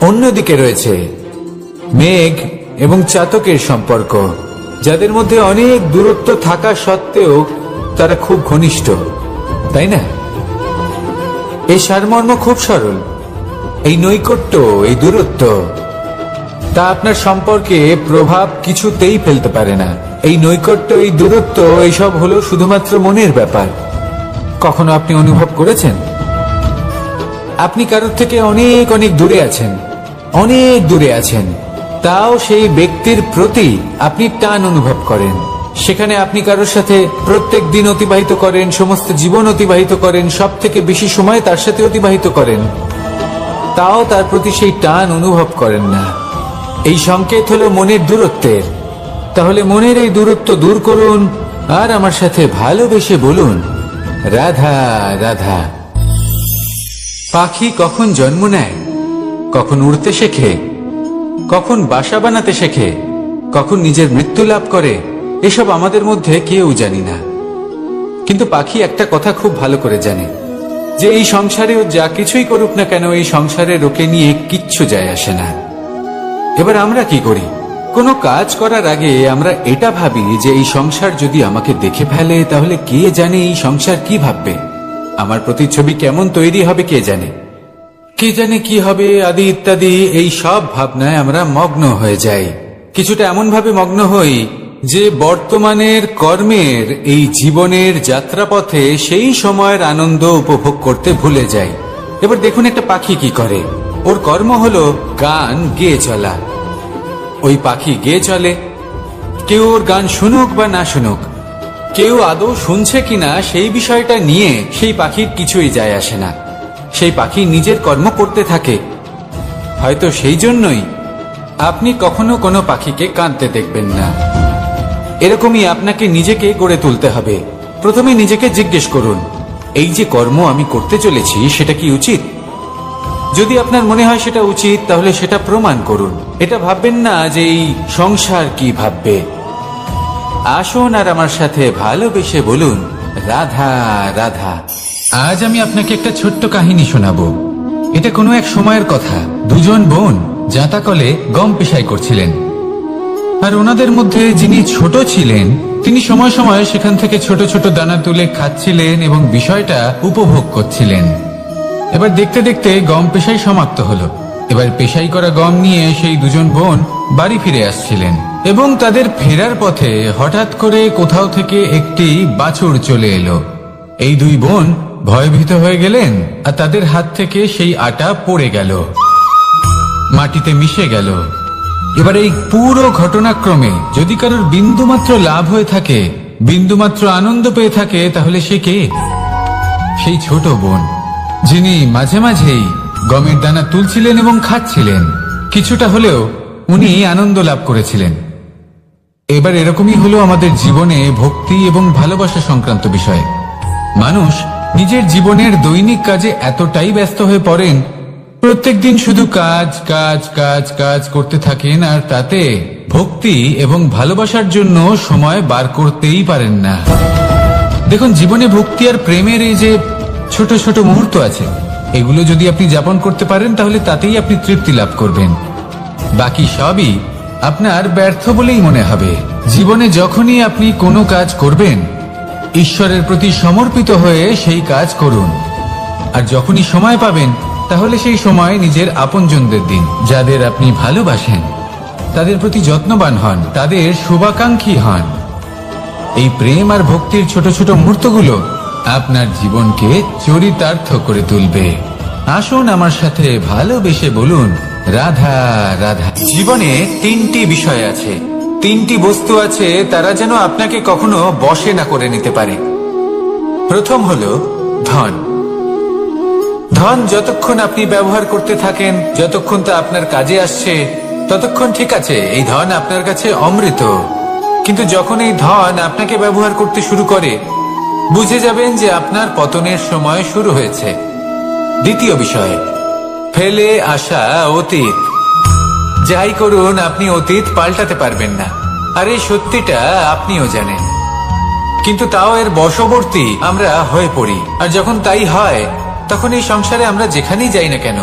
অন্যদিকে রয়েছে মেঘ এবং চাতকের সম্পর্ক, যাদের মধ্যে অনেক দূরত্ব থাকা সত্ত্বেও তারা খুব ঘনিষ্ঠ, তাই না? এই সারমর্ম খুব সরল। এই নৈকট্য, এই দূরত্ব, তা আপনার সম্পর্কে প্রভাব কিছুতেই ফেলতে পারে না। এই নৈকট্য, এই দূরত্ব, এইসব হলো শুধুমাত্র মনের ব্যাপার। কখনো আপনি অনুভব করেছেন আপনি কারোর থেকে অনেক অনেক দূরে আছেন, অনেক দূরে আছেন, তাও সেই ব্যক্তির প্রতি আপনি টান অনুভব করেন। সেখানে আপনি কারোর সাথে প্রত্যেক দিন অতিবাহিত করেন, সমস্ত জীবন অতিবাহিত করেন, সব থেকে বেশি সময় তার সাথে অতিবাহিত করেন, তাও তার প্রতি সেই টান অনুভব করেন না। এই সংকেত হলো মনের দূরত্বের। তাহলে মনের এই দূরত্ব দূর করুন আর আমার সাথে ভালোবেসে বলুন, রাধা রাধা। পাখি কখন জন্ম নেয়, কখন উড়তে শেখে, কখন বাসা বানাতে শেখে, কখন নিজের মৃত্যু লাভ করে, এসব আমাদের মধ্যে কেউ জানি না। কিন্তু পাখি একটা কথা খুব ভালো করে জানে, যে এই সংসারেও যা কিছুই করুক না কেন, এই সংসারে ওকে নিয়ে কিচ্ছু যায় আসে না। এবার আমরা কি করি? কোনো কাজ করার আগে আমরা এটা ভাবি যে এই সংসার যদি আমাকে দেখে ফেলে তাহলে কে জানে এই সংসার কি ভাববে, আমার প্রতিচ্ছবি কেমন তৈরি হবে কে জানে কি হবে আদি ইত্যাদি। এই সব ভাবনায় আমরা মগ্ন হয়ে যাই, কিছুটা এমন ভাবে মগ্ন হই যে বর্তমানের কর্মের এই জীবনের যাত্রাপথে সেই সময়ের আনন্দ উপভোগ করতে ভুলে যাই। এবার দেখুন একটা পাখি কি করে, ওর কর্ম হলো গান গেয়ে চলা। ওই পাখি গেয়ে চলে, কেউ ওর গান শুনুক বা না শুনুক, কেউ আদৌ শুনছে কিনা সেই বিষয়টা নিয়ে সেই পাখির কিছুই যায় আসে না। সেই পাখি নিজের কর্ম করতে থাকে। হয়তো সেই জন্যই আপনি কখনো কোনো পাখিকে কাঁদতে দেখবেন না। এরকমই আপনাকে নিজেকে গড়ে তুলতে হবে। প্রথমে নিজেকে জিজ্ঞেস করুন, এই যে কর্ম আমি করতে চলেছি সেটা কি উচিত? যদি আপনার মনে হয় সেটা উচিত তাহলে সেটা প্রমাণ করুন। এটা ভাববেন না যে এই সংসার কি ভাববে। আসুন আর আমার সাথে ভালোবেসে বলুন, রাধা রাধা। আজ আমি আপনাকে একটা ছোট্ট কাহিনী শোনাবো। এটা কোনো এক সময়ের কথা। দুজন বোন জাঁতাকলে গম পেশাই করছিলেন, আর ওনাদের মধ্যে যিনি ছোট ছিলেন তিনি সময় সময় সেখান থেকে ছোট ছোট দানা তুলে খাচ্ছিলেন এবং বিষয়টা উপভোগ করছিলেন। এবার দেখতে দেখতে গম পেশাই সমাপ্ত হলো। এবার পেশাই করা গম নিয়ে সেই দুজন বোন বাড়ি ফিরে আসছিলেন এবং তাদের ফেরার পথে হঠাৎ করে কোথাও থেকে একটি বাছুর চলে এলো। এই দুই বোন ভয়ভীত হয়ে গেলেন আর তাদের হাত থেকে সেই আটা পড়ে গেল, মাটিতে মিশে গেল। এবার এই পুরো ঘটনাক্রমে যদি কারোর বিন্দুমাত্র লাভ হয়ে থাকে, বিন্দুমাত্র আনন্দ পেয়ে থাকে, তাহলে সে কে? সেই ছোট বোন, যিনি মাঝে মাঝেই গমের দানা তুলছিলেন এবং খাচ্ছিলেন। কিছুটা হলেও উনি আনন্দ লাভ করেছিলেন। এবার এরকমই হলো আমাদের জীবনে ভক্তি এবং ভালোবাসা সংক্রান্ত বিষয়ে। মানুষ নিজের জীবনের দৈনিক কাজে এতটাই ব্যস্ত হয়ে পড়েন, প্রত্যেক দিন শুধু কাজ কাজ কাজ কাজ করতে থাকেন, আর তাতে ভক্তি এবং ভালোবাসার জন্য সময় বার করতেই পারেন না। দেখুন, জীবনে ভক্তি আর প্রেমের এই যে ছোট ছোট মুহূর্ত আছে, এগুলো যদি আপনি যাপন করতে পারেন তাহলে তাতেই আপনি তৃপ্তি লাভ করবেন। বাকি সবই আপনার ব্যর্থ বলেই মনে হবে। জীবনে যখনই আপনি কোনো কাজ করবেন, ঈশ্বরের প্রতি সমর্পিত হয়ে সেই কাজ করুন। আর যখনই সময় পাবেন তাহলে সেই সময় নিজের আপনজনদের দিন, যাদের আপনি ভালোবাসেন তাদের প্রতি যত্নবান হন, তাদের শুভাকাঙ্ক্ষী হন। এই প্রেম আর ভক্তির ছোট ছোট মুহূর্তগুলো আপনার জীবনকে চরিতার্থ করে তুলবে। আসুন আমার সাথে ভালোবেসে বলুন, রাধা রাধা। জীবনে তিনটি বিষয় আছে, তিনটি বস্তু আছে, তারা যেন আপনাকে কখনো বশে না করে নিতে পারে। প্রথম হলো ধন। ধন যতক্ষণ আপনি ব্যবহার করতে থাকেন, যতক্ষণ তা আপনার কাজে আসছে, ততক্ষণ ঠিক আছে, এই ধন আপনার কাছে অমৃত। কিন্তু যখন এই ধন আপনাকে ব্যবহার করতে শুরু করে, বুঝে যাবেন যে আপনার পতনের সময় শুরু হয়েছে। দ্বিতীয় বিষয়, ফেলে আসা অতীত। যাই করুন, আপনি অতীত পাল্টাতে পারবেন না, আর এই সত্যিটা আপনিও জানেন। কিন্তু তাও এর বশবর্তী আমরা হয়ে পড়ি। আর যখন তাই হয়, তখন এই সংসারে আমরা যেখানেই যাই না কেন,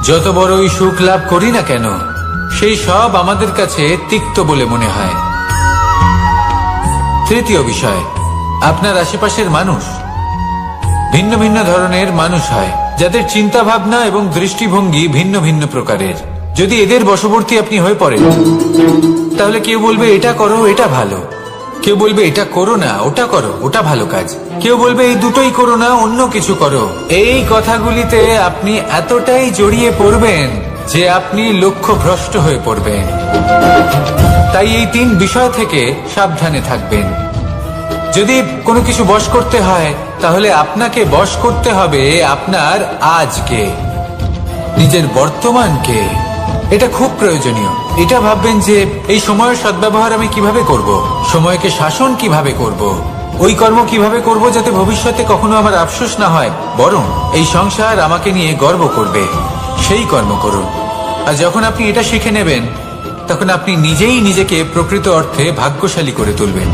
যত বড়ই সুখ লাভ করি না কেন, সেই সব আমাদের কাছে তিক্ত বলে মনে হয়। তৃতীয় বিষয়, আপনার আশেপাশের মানুষ ভিন্ন ভিন্ন ধরনের মানুষ হয়, যাদের চিন্তা ভাবনা এবং দৃষ্টিভঙ্গি ভিন্ন ভিন্ন প্রকারের। যদি এদের বশবর্তী আপনি হয়ে পড়েন, তাহলে কেউ বলবে এটা করো, এটা ভালো। কেউ বলবে এটা করো না, ওটা করো, ওটা ভালো কাজ। কেউ বলবে এই দুটোই করো না, অন্য কিছু করো। এই কথাগুলিতে আপনি এতটাই জড়িয়ে পড়বেন যে আপনি লক্ষ্যভ্রষ্ট হয়ে পড়বেন। তাই এই তিন বিষয় থেকে সাবধানে থাকবেন। যদি কোনো কিছু বশ করতে হয়, তাহলে আপনাকে বশ করতে হবে আপনার আজকে, নিজের বর্তমানকে। এটা খুব প্রয়োজনীয়। এটা ভাববেন যে এই সময়ের সদ্ব্যবহার আমি কিভাবে করব, সময়কে শাসন কিভাবে করব, ওই কর্ম কিভাবে করব যাতে ভবিষ্যতে কখনো আমার আফসোস না হয়, বরং এই সংসার আমাকে নিয়ে গর্ব করবে, সেই কর্ম করুন। আর যখন আপনি এটা শিখে নেবেন, তখন আপনি নিজেই নিজেকে প্রকৃত অর্থে ভাগ্যশালী করে তুলবেন।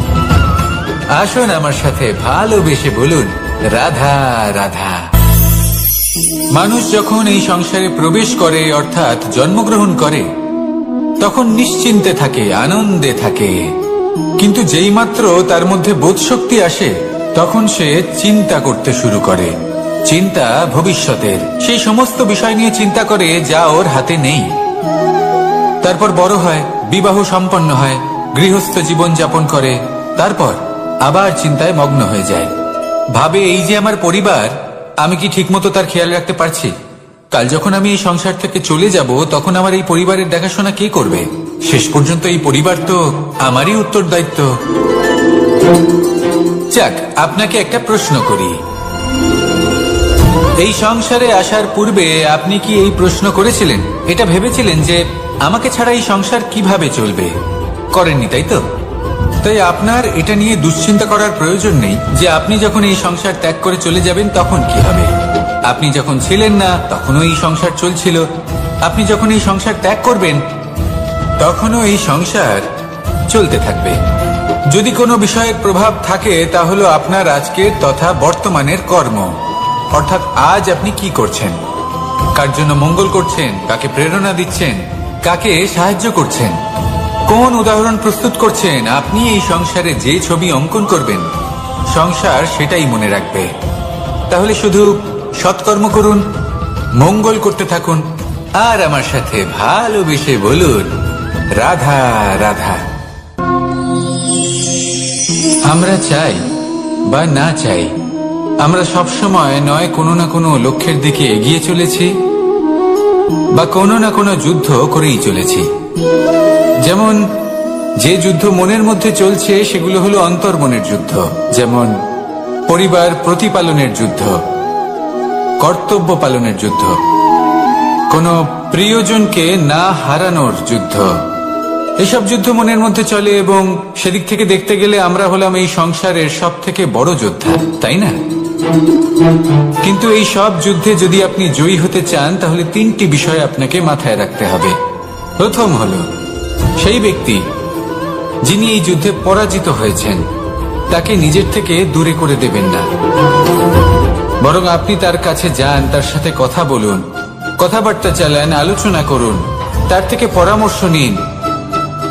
আসুন আমার সাথে ভালোবেসে বলুন, রাধা রাধা। মানুষ যখন এই সংসারে প্রবেশ করে, অর্থাৎ জন্মগ্রহণ করে, তখন নিশ্চিন্তে থাকে, আনন্দে থাকে। কিন্তু যেই মাত্র তার মধ্যে বোধশক্তি আসে তখন সে চিন্তা করতে শুরু করে। চিন্তা ভবিষ্যতের, সেই সমস্ত বিষয় নিয়ে চিন্তা করে যা ওর হাতে নেই। তারপর বড় হয়, বিবাহ সম্পন্ন হয়, গৃহস্থ জীবন যাপন করে, তারপর আবার চিন্তায় মগ্ন হয়ে যায়। ভাবে এই যে আমার পরিবার, আমি কি ঠিকমতো তার খেয়াল রাখতে পারছি? কাল যখন আমি এই সংসার থেকে চলে যাব তখন আমার এই পরিবারের দেখাশোনা কে করবে? শেষ পর্যন্ত এই পরিবার তো আমারই উত্তরদায়িত্ব। যাক, আপনাকে একটা প্রশ্ন করি। এই সংসারে আসার পূর্বে আপনি কি এই প্রশ্ন করেছিলেন, এটা ভেবেছিলেন যে আমাকে ছাড়া এই সংসার কিভাবে চলবে? করেননি, তাই তো? তাই আপনার এটা নিয়ে দুশ্চিন্তা করার প্রয়োজন নেই যে আপনি যখন এই সংসার ত্যাগ করে চলে যাবেন তখন কি হবে। আপনি যখন ছিলেন না তখনও এই সংসার চলছিল, আপনি যখন এই সংসার ত্যাগ করবেন তখনও এই সংসার চলতে থাকবে। যদি কোনো বিষয়ের প্রভাব থাকে তা হলো আপনার আজকের তথা বর্তমানের কর্ম, অর্থাৎ আজ আপনি কি করছেন, কার জন্য মঙ্গল করছেন, কাকে প্রেরণা দিচ্ছেন, কাকে সাহায্য করছেন, কোন উদাহরণ প্রস্তুত করছেন। আপনি এই সংসারে যে ছবি অঙ্কন করবেন সংসার সেটাই মনে রাখবে। তাহলে শুধু সৎকর্ম করুন, মঙ্গল করতে থাকুন, আর আমার সাথে ভালোবেসে বলুন রাধা রাধা। আমরা চাই বা না চাই, আমরা সবসময় নয় কোনো না কোনো লক্ষ্যের দিকে এগিয়ে চলেছি বা কোনো না কোনো যুদ্ধ করেই চলেছি। যেমন যে যুদ্ধ মনের মধ্যে চলছে সেগুলো হলো অন্তর্মনের যুদ্ধ, যেমন পরিবার প্রতিপালনের যুদ্ধ, কর্তব্য পালনের যুদ্ধ, কোনো প্রিয়জনকে না হারানোর যুদ্ধ। এসব যুদ্ধ মনের মধ্যে চলে এবং সেদিক থেকে দেখতে গেলে আমরা হলাম এই সংসারের সব থেকে বড় যোদ্ধা, তাই না? কিন্তু এই সব যুদ্ধে যদি আপনি জয়ী হতে চান তাহলে তিনটি বিষয় আপনাকে মাথায় রাখতে হবে। প্রথম হলো সেই ব্যক্তি যিনি এই যুদ্ধে পরাজিত হয়েছেন তাকে নিজের থেকে দূরে করে দেবেন না, বরং আপনি তার কাছে যান, তার সাথে কথা বলুন, কথাবার্তা চালান, আলোচনা করুন, তার থেকে পরামর্শ নিন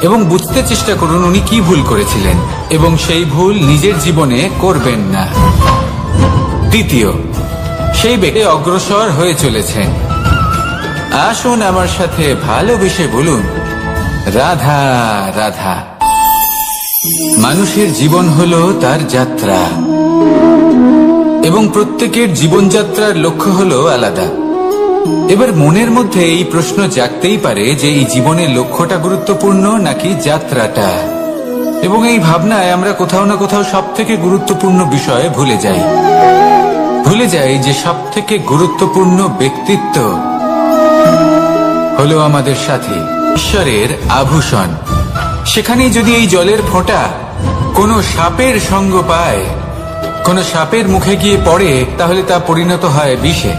এবং বুঝতে চেষ্টা করুন উনি কি ভুল করেছিলেন এবং সেই ভুল নিজের জীবনে করবেন না। দ্বিতীয়, সেই ব্যক্তি অগ্রসর হয়ে চলেছেন, আসুন আমার সাথে ভালোবেসে বলুন রাধা রাধা। মানুষের জীবন হলো তার যাত্রা এবং প্রত্যেকের জীবনযাত্রার লক্ষ্য হলো আলাদা। এবার মনের মধ্যে এই প্রশ্ন জাগতেই পারে যে এই জীবনের লক্ষ্যটা গুরুত্বপূর্ণ নাকি যাত্রাটা, এবং এই ভাবনায় আমরা কোথাও না কোথাও সব থেকে গুরুত্বপূর্ণ বিষয়ে ভুলে যাই যে সব থেকে গুরুত্বপূর্ণ ব্যক্তিত্ব হলো আমাদের সাথে ঈশ্বরের আভূষণ। সেখানেই যদি এই জলের ফোঁটা কোনো সাপের সঙ্গ পায়, কোনো সাপের মুখে গিয়ে পড়ে, তাহলে তা পরিণত হয় বিষে।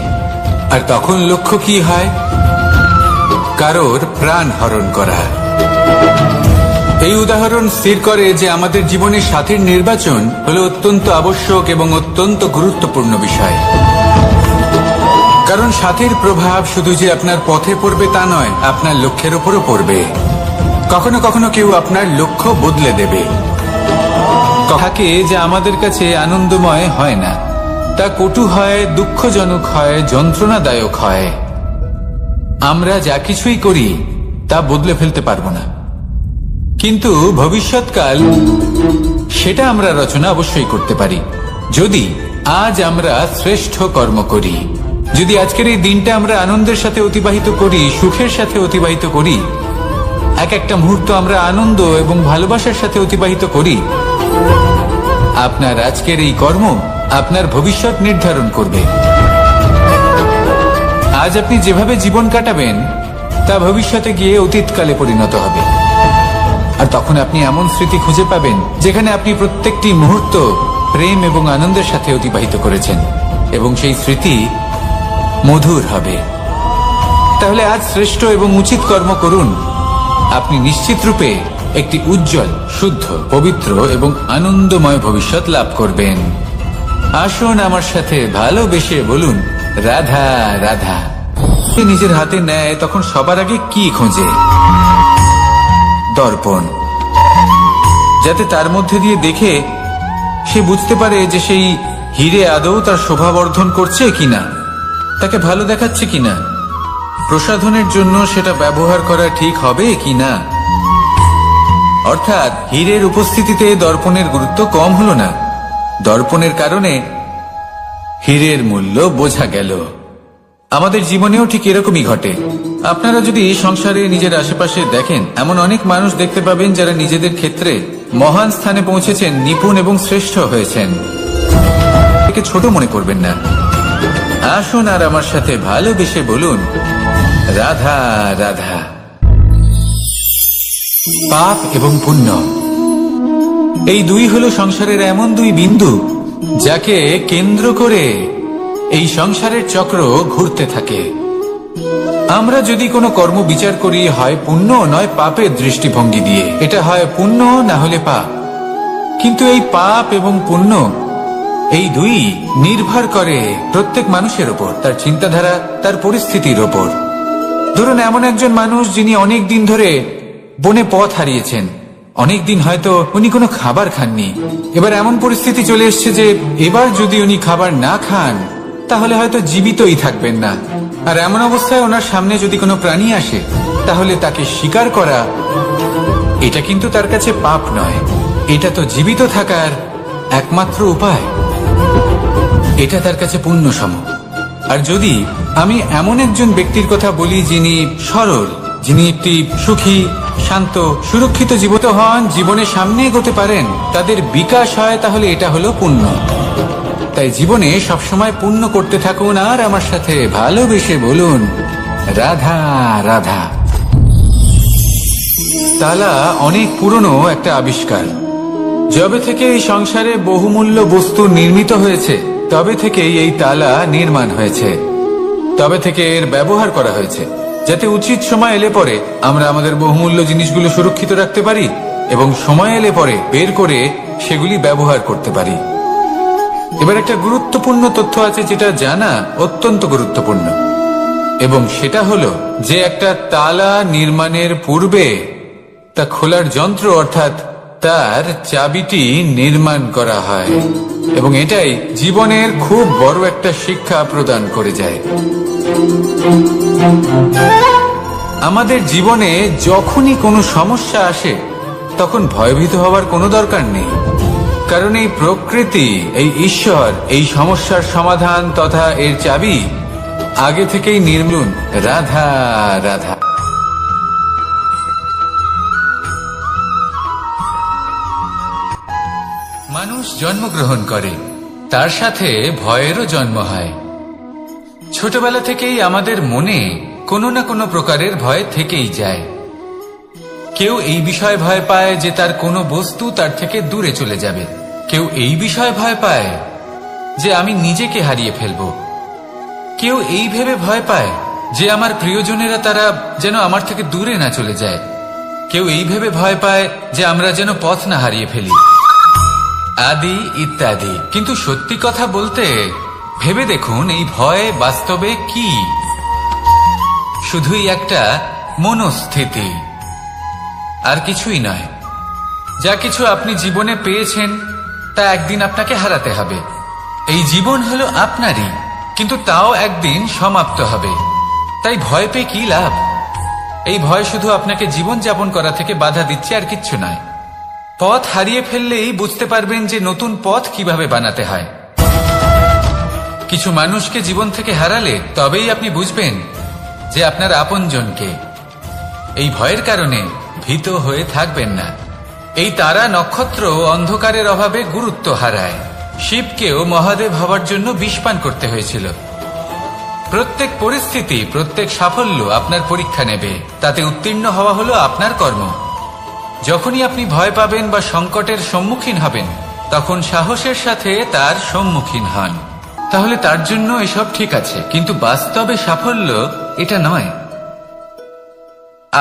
আর তখন লক্ষ্য কি হয়? কারোর প্রাণ হরণ করা। এই উদাহরণ স্থির করে যে আমাদের জীবনে সাথীর নির্বাচন হলো অত্যন্ত আবশ্যক এবং অত্যন্ত গুরুত্বপূর্ণ বিষয়। কারণ সাথীর প্রভাব শুধু যে আপনার পথে পড়বে তা নয়, আপনার লক্ষ্যের উপরও পড়বে। কখনো কখনো কেউ আপনার লক্ষ্য বদলে দেবে। থাকে যা আমাদের কাছে আনন্দময় হয় না, তা কটু হয়, দুঃখজনক হয়, যন্ত্রণাদায়ক হয়। আমরা যা কিছুই করি তা বদলে ফেলতে পারবো না, কিন্তু ভবিষ্যৎকাল সেটা আমরা রচনা অবশ্যই করতে পারি যদি আজ আমরা শ্রেষ্ঠ কর্ম করি। যদি আজকের এই দিনটা আমরা আনন্দের সাথে অতিবাহিত করি, সুখের সাথে অতিবাহিত করি, এক একটা মুহূর্ত আমরা আনন্দ এবং ভালোবাসার সাথে অতিবাহিত করি, আপনার আজকের এই কর্ম আপনার ভবিষ্যৎ নির্ধারণ করবে। আজ আপনি যেভাবে জীবন কাটাবেন তা ভবিষ্যতে গিয়ে অতীতকালে পরিণত হবে, আর তখন আপনি এমন স্মৃতি খুঁজে পাবেন যেখানে আপনি প্রত্যেকটি মুহূর্ত প্রেম এবং আনন্দের সাথে অতিবাহিত করেছেন, এবং সেই স্মৃতি মধুর হবে। তাহলে আজ শ্রেষ্ঠ এবং উচিত কর্ম করুন, আপনি নিশ্চিত রূপে একটি উজ্জ্বল, শুদ্ধ, পবিত্র এবং আনন্দময় ভবিষ্যৎ লাভ করবেন। আসুন আমার সাথে ভালোবেসে বলুন রাধা রাধা। নিজের হাতে নেয় তখন সবার আগে কি খোঁজে? দর্পণ, যাতে তার মধ্যে দিয়ে দেখে সে বুঝতে পারে যে সেই হিরে আদৌ তার শোভাবর্ধন করছে কিনা, তাকে ভালো দেখাচ্ছে কিনা, প্রসাধনের জন্য সেটা ব্যবহার করা ঠিক হবে কিনা। অর্থাৎ হীরের উপস্থিতিতে দর্পণের গুরুত্ব কম হলো না, দর্পণের কারণে হীরের মূল্য বোঝা গেল। আমাদের জীবনেও ঠিক এরকমই ঘটে। আপনারা যদি সংসারে নিজের আশেপাশে দেখেন, এমন অনেক মানুষ দেখতে পাবেন যারা নিজেদের ক্ষেত্রে মহান স্থানে পৌঁছেছেন, নিপুণ এবং শ্রেষ্ঠ হয়েছেন। একে ছোট মনে করবেন না। আসুন আর আমার সাথে ভালোবেসে বলুন, রাধা রাধা। পাপ এবং পুণ্য, এই দুই হলো সংসারের এমন দুই বিন্দু যাকে কেন্দ্র করে এই সংসারের চক্র ঘুরতে থাকে। আমরা যদি কোনো কর্ম বিচার করি, হয় পুণ্য নয় পাপের দৃষ্টিভঙ্গি দিয়ে, এটা হয় পুণ্য না হলে পাপ। কিন্তু এই পাপ এবং পুণ্য এই দুই নির্ভর করে প্রত্যেক মানুষের ওপর, তার চিন্তাধারা, তার পরিস্থিতির ওপর। ধরুন এমন একজন মানুষ যিনি অনেক দিন ধরে বনে পথ হারিয়েছেন, অনেক দিন হয়তো উনি কোনো খাবার খাননি। এবার এমন পরিস্থিতি চলে এসছে যে এবার যদি উনি খাবার না খান তাহলে হয়তো জীবিতই থাকবেন না। আর এমন অবস্থায় ওনার সামনে যদি কোনো প্রাণী আসে, তাহলে তাকে শিকার করা এটা কিন্তু তার কাছে পাপ নয়, এটা তো জীবিত থাকার একমাত্র উপায়, এটা তার কাছে পুণ্য সম। আর যদি আমি এমন একজন ব্যক্তির কথা বলি যিনি সরল, যিনি একটি সুখী, শান্ত, সুরক্ষিত জীবিত হন, জীবনের সামনে এগোতে পারেন, তাদের বিকাশ হয়, তাহলে এটা হলো পুণ্য। তাই জীবনে সবসময় পুণ্য করতে থাকুন আর আমার সাথে ভালোবেসে বলুন, রাধা রাধা। তালা অনেক পুরনো একটা আবিষ্কার। যবে থেকে এই সংসারে বহুমূল্য বস্তু নির্মিত হয়েছে, তবে থেকেই এই তালা নির্মাণ হয়েছে, তবে থেকে এর ব্যবহার করা হয়েছে, যাতে উচিত সময় এলে পরে আমরা আমাদের বহুমূল্য জিনিসগুলো সুরক্ষিত রাখতে পারি এবং সময় এলে পরে বের করে সেগুলি ব্যবহার করতে পারি। এবার একটা গুরুত্বপূর্ণ তথ্য আছে যেটা জানা অত্যন্ত গুরুত্বপূর্ণ, এবং সেটা হলো যে একটা তালা নির্মাণের পূর্বে তা খোলার যন্ত্র অর্থাৎ তার চাবিটি নির্মাণ করা হয়, এবং এটাই জীবনের খুব বড় একটা শিক্ষা প্রদান করে যায়। আমাদের জীবনে যখনই কোনো সমস্যা আসে তখন ভয়ভীত হওয়ার কোনো দরকার নেই, কারণ এই প্রকৃতি, এই ঈশ্বর এই সমস্যার সমাধান তথা এর চাবি আগে থেকেই নির্মূল। রাধা রাধা। মানুষ জন্মগ্রহণ করে, তার সাথে ভয়েরও জন্ম হয়। ছোটবেলা থেকেই আমাদের মনে কোনো না কোনো প্রকারের ভয় থেকেই যায়। কেউ এই বিষয়ে ভয় পায় যে তার কোনো বস্তু তার থেকে দূরে চলে যাবে, কেউ এই বিষয়ে ভয় পায় যে আমি নিজেকে হারিয়ে ফেলব, কেউ এই ভেবে ভয় পায় যে আমার প্রিয়জনেরা তারা যেন আমার থেকে দূরে না চলে যায়, কেউ এই ভেবে ভয় পায় যে আমরা যেন পথ না হারিয়ে ফেলি, আদি ইত্যাদি। কিন্তু সত্যি কথা বলতে ভেবে দেখুন, এই ভয় বাস্তবে কি? শুধুই একটা মনস্থিতি, আর কিছুই নয়। যা কিছু আপনি জীবনে পেয়েছেন তা একদিন আপনাকে হারাতে হবে। এই জীবন হলো আপনারই, কিন্তু তাও একদিন সমাপ্ত হবে। তাই ভয় পেয়ে কি লাভ? এই ভয় শুধু আপনাকে জীবন যাপন করা থেকে বাধা দিচ্ছে, আর কিচ্ছু নয়। পথ হারিয়ে ফেললেই বুঝতে পারবেন যে নতুন পথ কিভাবে বানাতে হয়। কিছু মানুষকে জীবন থেকে হারালে তবেই আপনি বুঝবেন যে আপনার আপনজনকে। এই ভয়ের কারণে ভীত হয়ে থাকবেন না। এই তারা নক্ষত্র অন্ধকারের অভাবে গুরুত্ব হারায়। শিবকেও মহাদেব হওয়ার জন্য বিষ পান করতে হয়েছিল। প্রত্যেক পরিস্থিতি, প্রত্যেক সাফল্য আপনার পরীক্ষা নেবে, তাতে উত্তীর্ণ হওয়া হলো আপনার কর্ম। যখনই আপনি ভয় পাবেন বা সংকটের সম্মুখীন হবেন, তখন সাহসের সাথে তার সম্মুখীন হন। তাহলে তার জন্য এসব ঠিক আছে, কিন্তু বাস্তবে সাফল্য এটা নয়।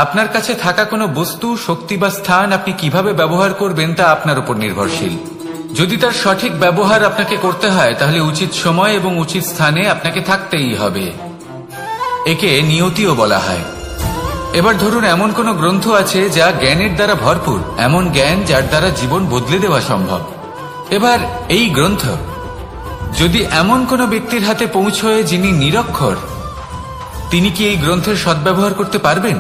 আপনার কাছে থাকা কোনো বস্তু, শক্তি বা স্থান আপনি কিভাবে ব্যবহার করবেন তা আপনার উপর নির্ভরশীল। যদি তার সঠিক ব্যবহার আপনাকে করতে হয়, তাহলে উচিত সময় এবং উচিত স্থানে আপনাকে থাকতেই হবে। একে নিয়তিও বলা হয়। এবার ধরুন এমন কোন গ্রন্থ আছে যা জ্ঞানের দ্বারা ভরপুর, এমন জ্ঞান যার দ্বারা জীবন বদলে দেওয়া সম্ভব। এবার এই গ্রন্থ যদি এমন কোন ব্যক্তির হাতে পৌঁছয় যিনি নিরক্ষর, তিনি কি এই গ্রন্থের সদ্ব্যবহার করতে পারবেন?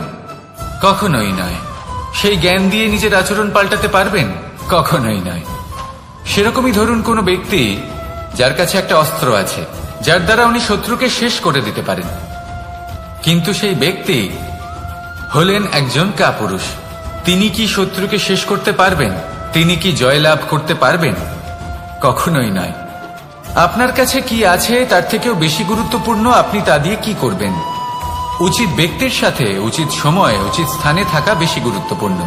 কখনোই নয়। সেই জ্ঞান দিয়ে নিজের আচরণ পাল্টাতে পারবেন? কখনোই নয়। সেরকমই ধরুন কোনো ব্যক্তি যার কাছে একটা অস্ত্র আছে, যার দ্বারা উনি শত্রুকে শেষ করে দিতে পারেন, কিন্তু সেই ব্যক্তি হলেন একজন কাপুরুষ। তিনি কি শত্রুকে শেষ করতে পারবেন? তিনি কি জয়লাভ করতে পারবেন? কখনোই নয়। আপনার কাছে কি আছে তার থেকেও বেশি গুরুত্বপূর্ণ আপনি তা দিয়ে কি করবেন। উচিত ব্যক্তির সাথে উচিত সময় উচিত স্থানে থাকা বেশি গুরুত্বপূর্ণ।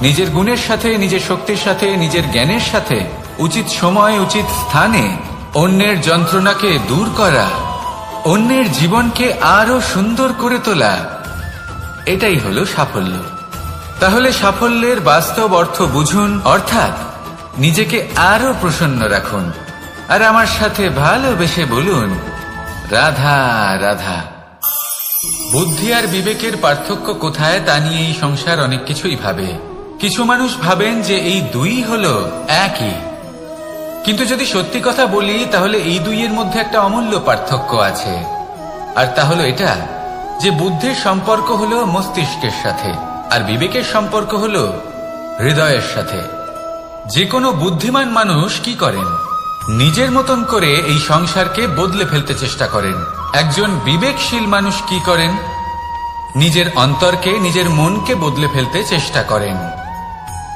নিজের গুণের সাথে, নিজের শক্তির সাথে, নিজের জ্ঞানের সাথে উচিত সময় উচিত স্থানে অন্যের যন্ত্রণাকে দূর করা, অন্যের জীবনকে আরো সুন্দর করে তোলা, এটাই হলো সাফল্য। তাহলে সাফল্যের বাস্তব অর্থ বুঝুন, অর্থাৎ নিজেকে আরো প্রসন্ন রাখুন, আর আমার সাথে ভালোবেসে বলুন, রাধা রাধা। বুদ্ধি আর বিবেকের পার্থক্য কোথায় তা নিয়ে এই সংসার অনেক কিছুই ভাবে। কিছু মানুষ ভাবেন যে এই দুই হলো একই, কিন্তু যদি সত্যি কথা বলি তাহলে এই দুইয়ের মধ্যে একটা অমূল্য পার্থক্য আছে, আর তা হলো এটা যে বুদ্ধির সম্পর্ক হলো মস্তিষ্কের সাথে, আর বিবেকের সম্পর্ক হলো হৃদয়ের সাথে। যে কোনো বুদ্ধিমান মানুষ কি করেন? নিজের মতন করে এই সংসারকে বদলে ফেলতে চেষ্টা করেন। একজন বিবেকশীল মানুষ কি করেন? নিজের অন্তরকে, নিজের মনকে বদলে ফেলতে চেষ্টা করেন,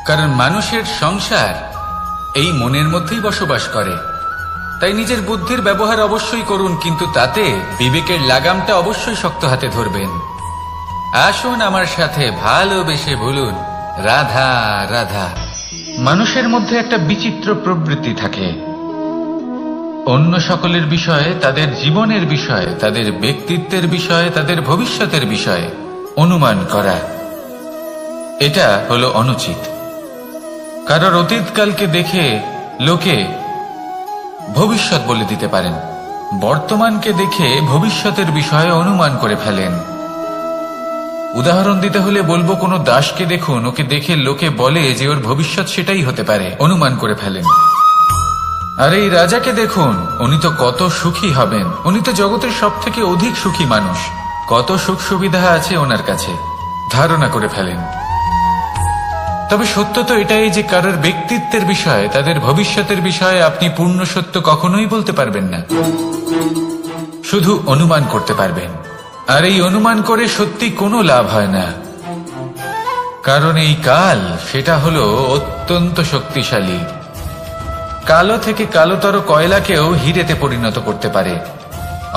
কারণ মানুষের সংসার এই মনের মধ্যেই বসবাস করে। তাই নিজের বুদ্ধির ব্যবহার অবশ্যই করুন, কিন্তু তাতে বিবেকের লাগামটা অবশ্যই শক্ত হাতে ধরবেন। আসুন আমার সাথে ভালোবেসে বলুন, রাধা রাধা। মানুষের মধ্যে একটা বিচিত্র প্রবৃত্তি থাকে, অন্য সকলের বিষয়ে, তাদের জীবনের বিষয়ে, তাদের ব্যক্তিত্বের বিষয়ে, তাদের ভবিষ্যতের বিষয়ে অনুমান করা। এটা হলো অনুচিত। কারোর অতীতকালকে দেখে লোকে ভবিষ্যৎ বলে দিতে পারেন, বর্তমানকে দেখে ভবিষ্যতের বিষয়ে অনুমান করে ফেলেন। উদাহরণ দিতে হলে বলবো, কোনো দাসকে দেখুন, ওকে দেখে লোকে বলে যে ওর ভবিষ্যৎ সেটাই হতে পারে, অনুমান করে ফেলেন। আর এই রাজাকে দেখুন, উনি তো কত সুখী হবেন, উনি তো জগতের সব থেকে অধিক সুখী মানুষ, কত সুখ সুবিধা আছে ওনার কাছে, ধারণা করে ফেলেন। তবে সত্য তো এটাই যে কারোর ব্যক্তিত্বের বিষয়ে, তাদের ভবিষ্যতের বিষয়ে আপনি পূর্ণ সত্য কখনোই বলতে পারবেন না, শুধু অনুমান করতে পারবেন। আর এই অনুমান করে সত্যি কোনো লাভ হয় না, কারণ এই কাল সেটা হলো অত্যন্ত শক্তিশালী। কালো থেকে কালোতর কয়লাকেও হিরেতে পরিণত করতে পারে,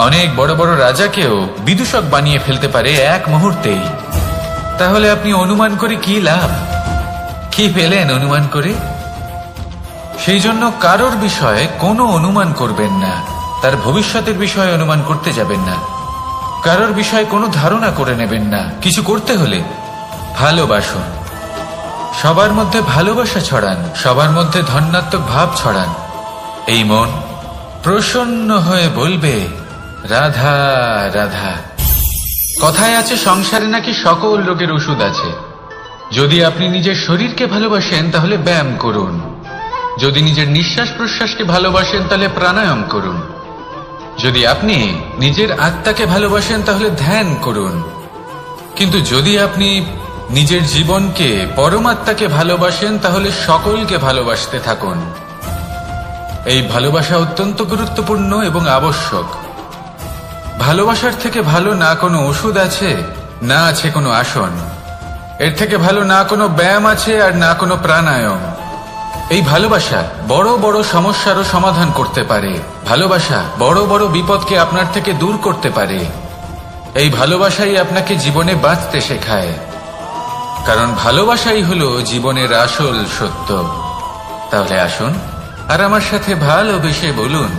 অনেক বড় বড় রাজাকেও বিদূষক বানিয়ে ফেলতে পারে এক মুহূর্তেই। তাহলে আপনি অনুমান করে কি লাভ? কি পেলেন অনুমান করে? সেই জন্য কারোর বিষয়ে কোনো অনুমান করবেন না, তার ভবিষ্যতের বিষয়ে অনুমান করতে যাবেন না, কারোর বিষয়ে কোনো ধারণা করে নেবেন না। কিছু করতে হলে ভালোবাসুন, সবার মধ্যে ভালোবাসা ছড়ান, সবার মধ্যে ধন্যাত্মক ভাব ছড়ান। এই মন প্রসন্ন হয়ে বলবে, রাধা রাধা। কথায় আছে সংসারে নাকি সকল রোগের ওষুধ আছে। যদি আপনি নিজের শরীরকে ভালোবাসেন তাহলে ব্যায়াম করুন, যদি নিজের নিঃশ্বাস প্রশ্বাসকে ভালোবাসেন তাহলে প্রাণায়াম করুন, যদি আপনি নিজের আত্মাকে ভালোবাসেন তাহলে ধ্যান করুন, কিন্তু যদি আপনি নিজের জীবনকে, পরমাত্মাকে ভালোবাসেন তাহলে সকলকে ভালোবাসতে থাকুন। এই ভালোবাসা অত্যন্ত গুরুত্বপূর্ণ এবং আবশ্যক। ভালোবাসার থেকে ভালো না কোনো ওষুধ আছে, না আছে কোনো আসন, এর থেকে ভালো না কোনো ব্যায়াম আছে, আর না কোনো প্রাণায়াম। এই ভালোবাসা বড় বড় সমস্যারও সমাধান করতে পারে, ভালোবাসা বড় বড় বিপদকে আপনার থেকে দূর করতে পারে। এই ভালোবাসাই আপনাকে জীবনে বাঁচতে শেখায়, কারণ ভালোবাসাই হলো জীবনের আসল সত্য। তাহলে আসুন আর আমার সাথে ভালোবেসে বলুন,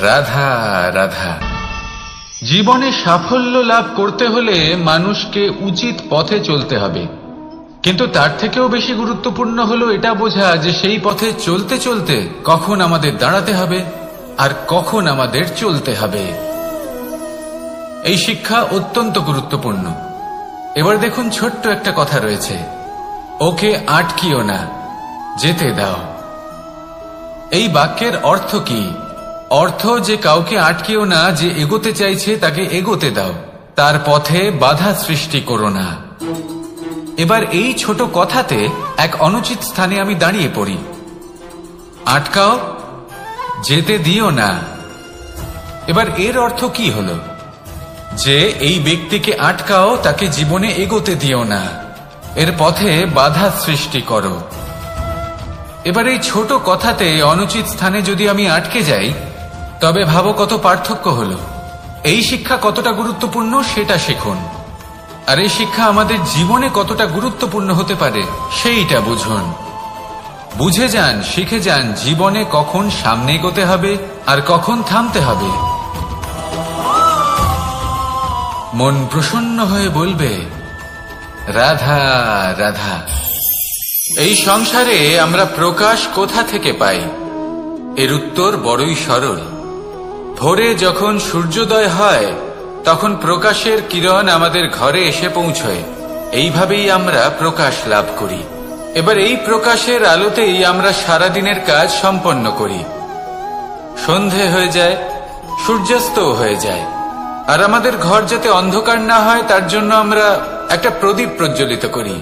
রাধা রাধা। জীবনে সাফল্য লাভ করতে হলে মানুষকে উচিত পথে চলতে হবে, কিন্তু তার থেকেও বেশি গুরুত্বপূর্ণ হলো এটা বোঝা যে সেই পথে চলতে চলতে কখন আমাদের দাঁড়াতে হবে আর কখন আমাদের চলতে হবে। এই শিক্ষা অত্যন্ত গুরুত্বপূর্ণ। এবার দেখুন, ছোট্ট একটা কথা রয়েছে, ওকে আটকিও না, যেতে দাও। এই বাক্যের অর্থ কি? অর্থ যে কাউকে আটকিও না, যে এগোতে চাইছে তাকে এগোতে দাও, তার পথে বাধা সৃষ্টি করো না। এবার এই ছোট কথাতে এক অনুচিত স্থানে আমি দাঁড়িয়ে পড়ি। আটকাও, যেতে দিও না। এবার এর অর্থ কি হলো? যে এই ব্যক্তিকে আটকাও, তাকে জীবনে এগোতে দিও না, এর পথে বাধা সৃষ্টি করো। এবার এই ছোট কথাতে অনুচিত স্থানে যদি আমি আটকে যাই, তবে ভাবো কত পার্থক্য হলো। এই শিক্ষা কতটা গুরুত্বপূর্ণ সেটা শিখুন, আর এই শিক্ষা আমাদের জীবনে কতটা গুরুত্বপূর্ণ হতে পারে সেইটা বুঝুন। বুঝে যান, শিখে যান জীবনে কখন সামনে এগোতে হবে আর কখন থামতে হবে। মন প্রসন্ন হয়ে বলবে, রাধা রাধা। এই সংসারে আমরা প্রকাশ কোথা থেকে পাই? এর উত্তর বড়ই সরল। ভোরে যখন সূর্যোদয় হয়, তখন প্রকাশের কিরণ আমাদের ঘরে এসে পৌঁছয়। এইভাবেই আমরা প্রকাশ লাভ করি। এবার এই প্রকাশের আলোতেই আমরা সারাদিনের কাজ সম্পন্ন করি। সন্ধে হয়ে যায়, সূর্যাস্ত হয়ে যায়, আর আমাদের ঘর যাতে অন্ধকার না হয় তার জন্য আমরা একটা প্রদীপ প্রজ্বলিত করি।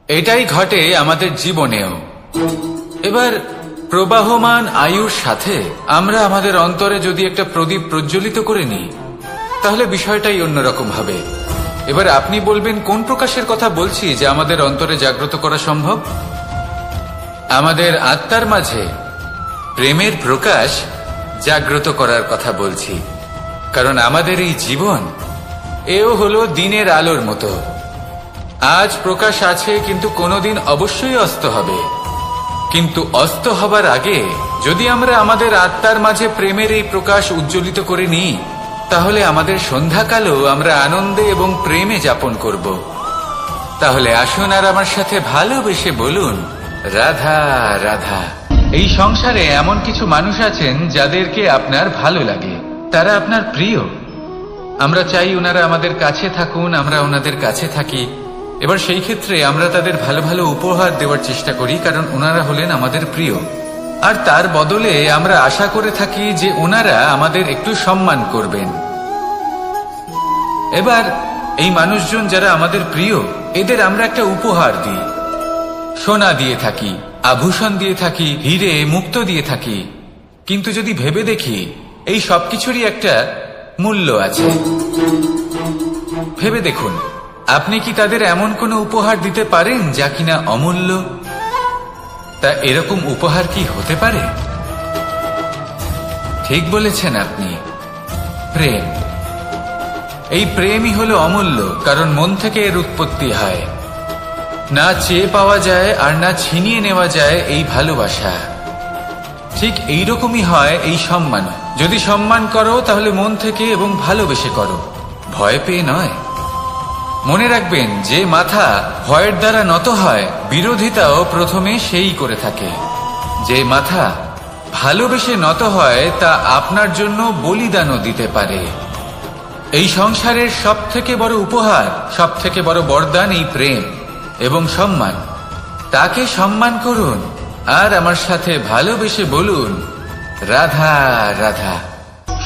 এটাই ঘটে আমাদের জীবনেও। এবার প্রবাহমান আয়ুর সাথে আমরা আমাদের অন্তরে যদি একটা প্রদীপ প্রজ্বলিত করে নিই, তাহলে বিষয়টাই অন্যরকম হবে। এবার আপনি বলবেন, কোন প্রকাশের কথা বলছি যে আমাদের অন্তরে জাগ্রত করা সম্ভব? আমাদের আত্মার মাঝে প্রেমের প্রকাশ জাগ্রত করার কথা বলছি। কারণ আমাদের এই জীবন, এও হলো দিনের আলোর মতো। আজ প্রকাশ আছে, কিন্তু কোনোদিন অবশ্যই অস্ত হবে। কিন্তু অস্ত হবার আগে যদি আমরা আমাদের আত্মার মাঝে প্রেমের এই প্রকাশ উজ্জ্বলিত করে নিই, তাহলে আমাদের সন্ধ্যাকালও আমরা আনন্দে এবং প্রেমে যাপন করব। তাহলে আসুন আর আমার সাথে ভালোবেসে বলুন, রাধা রাধা। এই সংসারে এমন কিছু মানুষ আছেন যাদেরকে আপনার ভালো লাগে, তারা আপনার প্রিয়। আমরা চাই ওনারা আমাদের কাছে থাকুন, আমরা ওনাদের কাছে থাকি। এবার সেই ক্ষেত্রে আমরা তাদের ভালো ভালো উপহার দেওয়ার চেষ্টা করি, কারণ ওনারা হলেন আমাদের প্রিয়। আর তার বদলে আমরা আশা করে থাকি যে ওনারা আমাদের একটু সম্মান করবেন। এবার এই মানুষজন যারা আমাদের প্রিয়, এদের আমরা একটা উপহার দিই। সোনা দিয়ে থাকি, আভূষণ দিয়ে থাকি, হিরে মুক্ত দিয়ে থাকি। কিন্তু যদি ভেবে দেখি, এই সবকিছুরই একটা মূল্য আছে। ভেবে দেখুন, আপনি কি তাদের এমন কোনো উপহার দিতে পারেন যা কিনা অমূল্য? তা এরকম উপহার কি হতে পারে? ঠিক বলেছেন আপনি, প্রেম। এই প্রেমই হলো অমূল্য, কারণ মন থেকে এর উৎপত্তি হয়। না চেয়ে পাওয়া যায় আর না ছিনিয়ে নেওয়া যায় এই ভালোবাসা। ঠিক এইরকমই হয় এই সম্মান। যদি সম্মান করো তাহলে মন থেকে এবং ভালোবেসে করো, ভয় পেয়ে নয়। মনে রাখবেন, যে মাথা ভয়ের দ্বারা নত হয়, বিরোধিতাও প্রথমে সেই করে থাকে। যে মাথা ভালোবেসে নত হয়, তা আপনার জন্য বলিদানও দিতে পারে। এই সংসারের সব থেকে বড় উপহার, সব থেকে বড় বরদান এই প্রেম এবং সম্মান। তাকে সম্মান করুন আর আমার সাথে ভালোবেসে বলুন, রাধা রাধা।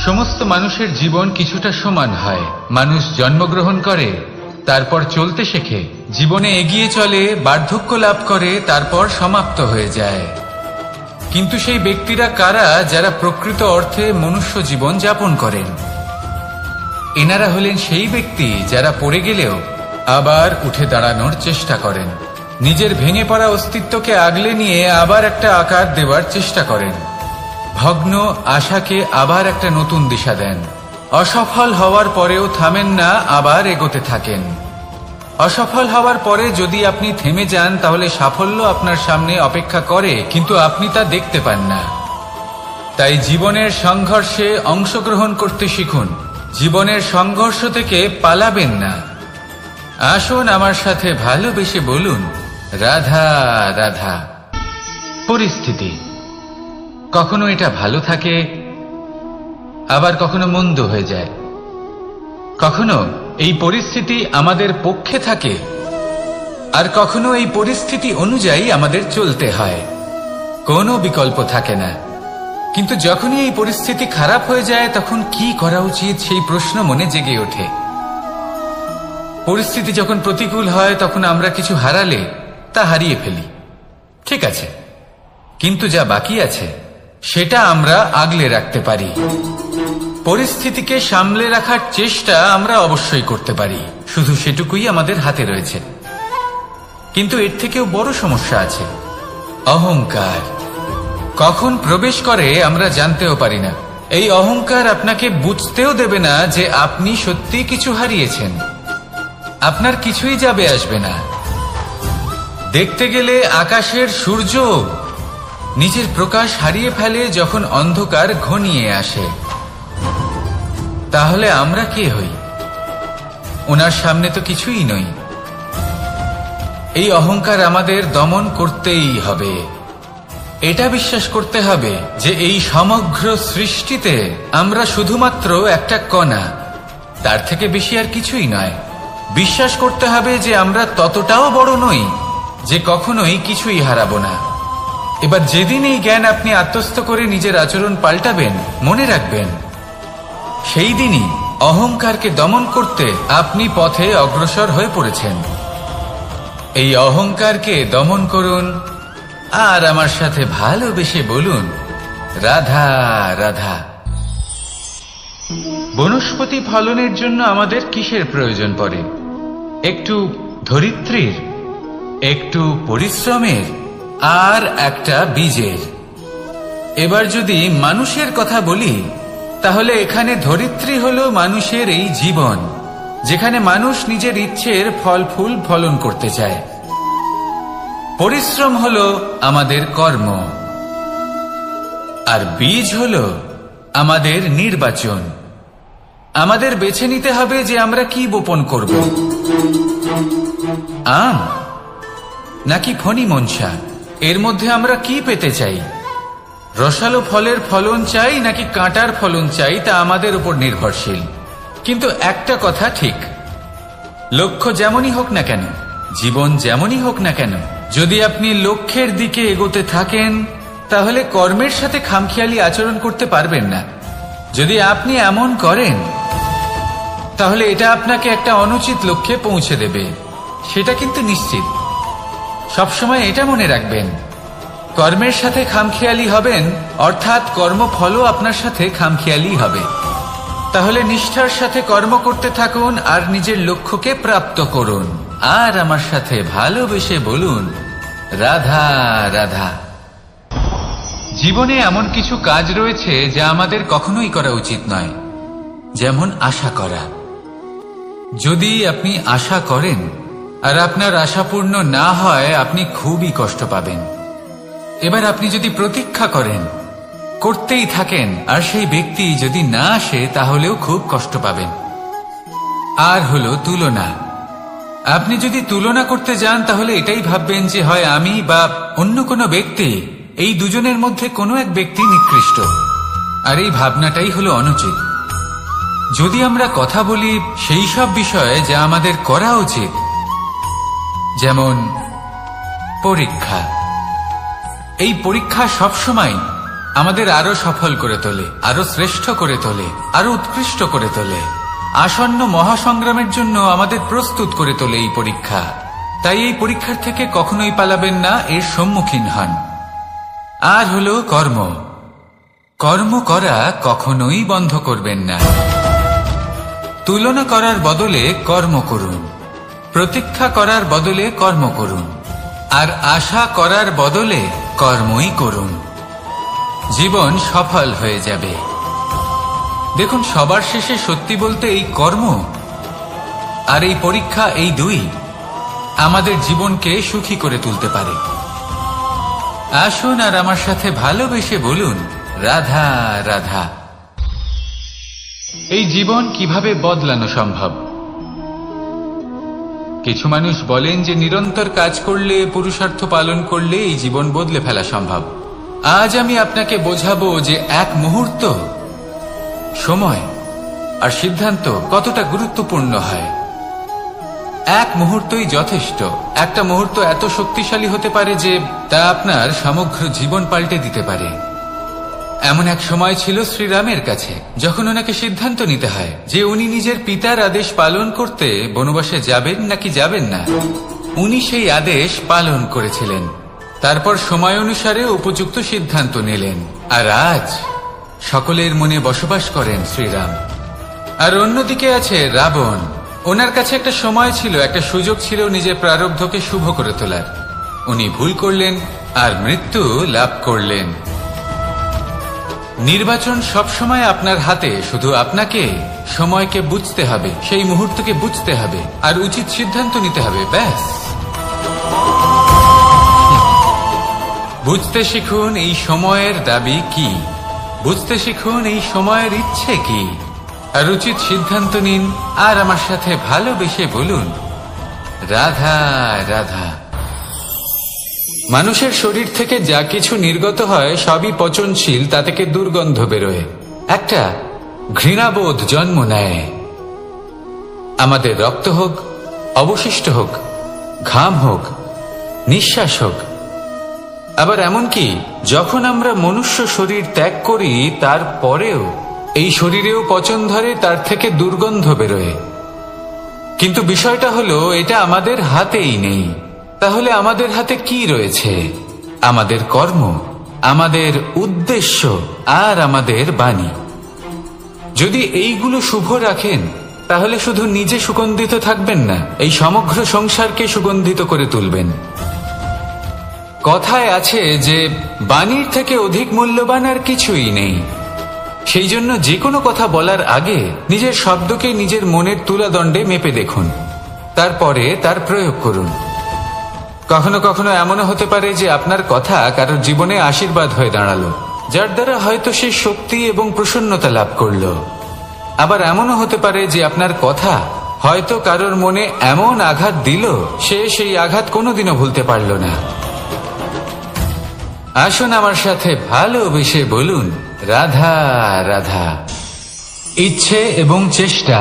সমস্ত মানুষের জীবন কিছুটা সমান হয়। মানুষ জন্মগ্রহণ করে, তারপর চলতে শেখে, জীবনে এগিয়ে চলে, বার্ধক্য লাভ করে, তারপর সমাপ্ত হয়ে যায়। কিন্তু সেই ব্যক্তিরা কারা যারা প্রকৃত অর্থে মনুষ্য জীবন যাপন করেন? এনারা হলেন সেই ব্যক্তি যারা পড়ে গেলেও আবার উঠে দাঁড়ানোর চেষ্টা করেন, নিজের ভেঙে পড়া অস্তিত্বকে আগলে নিয়ে আবার একটা আকার দেওয়ার চেষ্টা করেন, ভগ্ন আশাকে আবার একটা নতুন দিশা দেন। অসফল হওয়ার পরেও থামেন না, আবার এগোতে থাকেন। অসফল হওয়ার পরে যদি আপনি থেমে যান, তাহলে সাফল্য আপনার সামনে অপেক্ষা করে, কিন্তু আপনি তা দেখতে পান না। তাই জীবনের সংঘর্ষে অংশগ্রহণ করতে শিখুন। জীবনের সংঘর্ষ থেকে পালাবেন না। আসুন আমার সাথে ভালোবেসে বলুন, রাধা রাধা। পরিস্থিতি কখনো এটা ভালো থাকে, আবার কখনো মন্দ হয়ে যায়। কখনো এই পরিস্থিতি আমাদের পক্ষে থাকে, আর কখনো এই পরিস্থিতি অনুযায়ী আমাদের চলতে হয়। কোনো বিকল্প থাকে না। কিন্তু যখনই এই পরিস্থিতি খারাপ হয়ে যায় তখন কি করা উচিত সেই প্রশ্ন মনে জেগে ওঠে। পরিস্থিতি যখন প্রতিকূল হয় তখন আমরা কিছু হারালে তা হারিয়ে ফেলি, ঠিক আছে, কিন্তু যা বাকি আছে সেটা আমরা আগলে রাখতে পারি। পরিস্থিতিকে সামলে রাখার চেষ্টা আমরা অবশ্যই করতে পারি, শুধু সেটুকুই আমাদের হাতে রয়েছে। কিন্তু এর থেকেও বড় সমস্যা আছে, অহংকার। কখন প্রবেশ করে আমরা জানতেও পারি না। এই অহংকার আপনাকে বুঝতেও দেবে না যে আপনি সত্যি কিছু হারিয়েছেন। আপনার কিছুই যাবে আসবে না। দেখতে গেলে আকাশের সূর্য নিজের প্রকাশ হারিয়ে ফেলে যখন অন্ধকার ঘনিয়ে আসে। তাহলে আমরা কে হই? ওনার সামনে তো কিছুই নই। এই অহংকার আমাদের দমন করতেই হবে। এটা বিশ্বাস করতে হবে যে এই সমগ্র সৃষ্টিতে আমরা শুধুমাত্র একটা কণা, তার থেকে বেশি আর কিছুই নয়। বিশ্বাস করতে হবে যে আমরা ততটাও বড় নই যে কখনোই কিছুই হারাবো না। এবার যেদিন এই জ্ঞান আপনি আত্মস্থ করে নিজের আচরণ পাল্টাবেন, মনে রাখবেন সেই দিনই অহংকারকে দমন করতে আপনি পথে অগ্রসর হয়ে পড়েছেন। এই অহংকারকে দমন করুন আর আমার সাথে ভালোবেসে বলুন, রাধা রাধা। বনস্পতি ফলনের জন্য আমাদের কিসের প্রয়োজন পড়ে? একটু ধরিত্রীর, একটু পরিশ্রমের, আর একটা বীজের। এবার যদি মানুষের কথা বলি, তাহলে এখানে ধরিত্রী হলো মানুষের এই জীবন, যেখানে মানুষ নিজের ইচ্ছের ফল ফুল ফলন করতে চায়। পরিশ্রম হলো আমাদের কর্ম, আর বীজ হলো আমাদের নির্বাচন। আমাদের বেছে নিতে হবে যে আমরা কি বপন করব, আম নাকি ফণি মনসা। এর মধ্যে আমরা কি পেতে চাই? রসালো ফলের ফলন চাই নাকি কাঁটার ফলন চাই, তা আমাদের উপর নির্ভরশীল। কিন্তু একটা কথা ঠিক, লক্ষ্য যেমনই হোক না কেন, জীবন যেমনই হোক না কেন, যদি আপনি লক্ষ্যের দিকে এগোতে থাকেন তাহলে কর্মের সাথে খামখেয়ালি আচরণ করতে পারবেন না। যদি আপনি এমন করেন তাহলে এটা আপনাকে একটা অনুচিত লক্ষ্যে পৌঁছে দেবে, সেটা কিন্তু নিশ্চিত। সবসময় এটা মনে রাখবেন, কর্মের সাথে খামখেয়ালি হবেন অর্থাৎ কর্মফলও আপনার সাথে খামখেয়ালি হবে। তাহলে নিষ্ঠার সাথে কর্ম করতে থাকুন আর নিজের লক্ষ্যকে প্রাপ্ত করুন। আর আমার সাথে ভালোবেসে বলুন, রাধা রাধা। জীবনে এমন কিছু কাজ রয়েছে যা আমাদের কখনোই করা উচিত নয়, যেমন আশা করা। যদি আপনি আশা করেন আর আপনার আশা পূর্ণ না হয়, আপনি খুবই কষ্ট পাবেন। এবার আপনি যদি প্রতীক্ষা করেন, করতেই থাকেন, আর সেই ব্যক্তি যদি না আসে তাহলেও খুব কষ্ট পাবেন। আর হলো তুলনা। আপনি যদি তুলনা করতে যান তাহলে এটাই ভাববেন যে হয় আমি বা অন্য কোনো ব্যক্তি, এই দুজনের মধ্যে কোনো এক ব্যক্তি নিকৃষ্ট। আর এই ভাবনাটাই হলো অনুচিত। যদি আমরা কথা বলি সেই সব বিষয়ে যা আমাদের করা উচিত, যেমন পরীক্ষা। এই পরীক্ষা সবসময় আমাদের আরো সফল করে তোলে, আরো শ্রেষ্ঠ করে তোলে, আরো উৎকৃষ্ট করে তোলে। আসন্ন মহাসংগ্রামের জন্য আমাদের প্রস্তুত করে তোলে এই পরীক্ষা। তাই এই পরীক্ষার থেকে কখনোই পালাবেন না, এর সম্মুখীন হন। আর হলো কর্ম। কর্ম করা কখনোই বন্ধ করবেন না। তুলনা করার বদলে কর্ম করুন, প্রতীক্ষা করার বদলে কর্ম করুন, আর আশা করার বদলে কর্মই করুন। জীবন সফল হয়ে যাবে। দেখুন, সবার শেষে সত্যি বলতে এই কর্ম আর এই পরীক্ষা, এই দুই আমাদের জীবনকে সুখী করে তুলতে পারে। আসুন আর আমার সাথে ভালোবেসে বলুন, রাধা রাধা। এই জীবন কিভাবে বদলানো সম্ভব? কিছু মানুষ বলেন যে নিরন্তর কাজ করলে, পুরুষার্থ পালন করলে এই জীবন বদলে ফেলা সম্ভব। আজ আমি আপনাকে বোঝাবো যে এক মুহূর্ত সময় আর সিদ্ধান্ত কতটা গুরুত্বপূর্ণ হয়। এক মুহূর্তই যথেষ্ট। একটা মুহূর্ত এত শক্তিশালী হতে পারে যে তা আপনার সমগ্র জীবন পাল্টে দিতে পারে। এমন এক সময় ছিল শ্রীরামের কাছে যখন ওনাকে সিদ্ধান্ত নিতে হয় যে উনি নিজের পিতার আদেশ পালন করতে বনবাসে যাবেন নাকি যাবেন না। উনি সেই আদেশ পালন করেছিলেন, তারপর সময় অনুসারে উপযুক্ত সিদ্ধান্ত নিলেন। আর আজ সকলের মনে বসবাস করেন শ্রীরাম। আর অন্যদিকে আছে রাবণ। ওনার কাছে একটা সময় ছিল, একটা সুযোগ ছিল নিজের প্রারব্ধকে শুভ করে তোলার। উনি ভুল করলেন আর মৃত্যু লাভ করলেন। নির্বাচন সবসময় আপনার হাতে, শুধু আপনাকে সময়কে বুঝতে হবে, সেই মুহূর্তকে বুঝতে হবে আর উচিত সিদ্ধান্ত নিতে হবে, ব্যাস। বুঝতে শিখুন এই সময়ের দাবি কি, বুঝতে শিখুন এই সময়ের ইচ্ছে কি, আর উচিত সিদ্ধান্ত নিন। আর আমার সাথে ভালোবেসে বলুন, রাধা রাধা। মানুষের শরীর থেকে যা কিছু নির্গত হয় সবই পচনশীল, তা থেকে দুর্গন্ধ বেরোয়, একটা ঘৃণাবোধ জন্ম নেয়। আমাদের রক্ত হোক, অবশিষ্ট হোক, ঘাম হোক, নিঃশ্বাস হোক, আবার এমনকি যখন আমরা মনুষ্য শরীর ত্যাগ করি তারপরেও এই শরীরেও পচন ধরে, তার থেকে দুর্গন্ধ বেরোয়। কিন্তু বিষয়টা হলো এটা আমাদের হাতেই নেই। তাহলে আমাদের হাতে কি রয়েছে? আমাদের কর্ম, আমাদের উদ্দেশ্য আর আমাদের বাণী। যদি এইগুলো শুভ রাখেন তাহলে শুধু নিজে সুগন্ধিত থাকবেন না, এই সমগ্র সংসারকে সুগন্ধিত করে তুলবেন। কথায় আছে যে বাণীর থেকে অধিক মূল্যবান আর কিছুই নেই। সেই জন্য যে কোনো কথা বলার আগে নিজের শব্দকে নিজের মনের তুলাদণ্ডে মেপে দেখুন, তারপরে তার প্রয়োগ করুন। কখনো কখনো এমনও হতে পারে যে আপনার কথা কারোর জীবনে আশীর্বাদ হয়ে দাঁড়ালো, যার দ্বারা হয়তো সে শক্তি এবং প্রসন্নতা লাভ করলো। আবার এমনও হতে পারে যে আপনার কথা হয়তো কারোর মনে এমন আঘাত দিল, সে সেই আঘাত কোনোদিনও ভুলতে পারল না। আসুন আমার সাথে ভালোবেসে বলুন, রাধা রাধা। ইচ্ছে এবং চেষ্টা,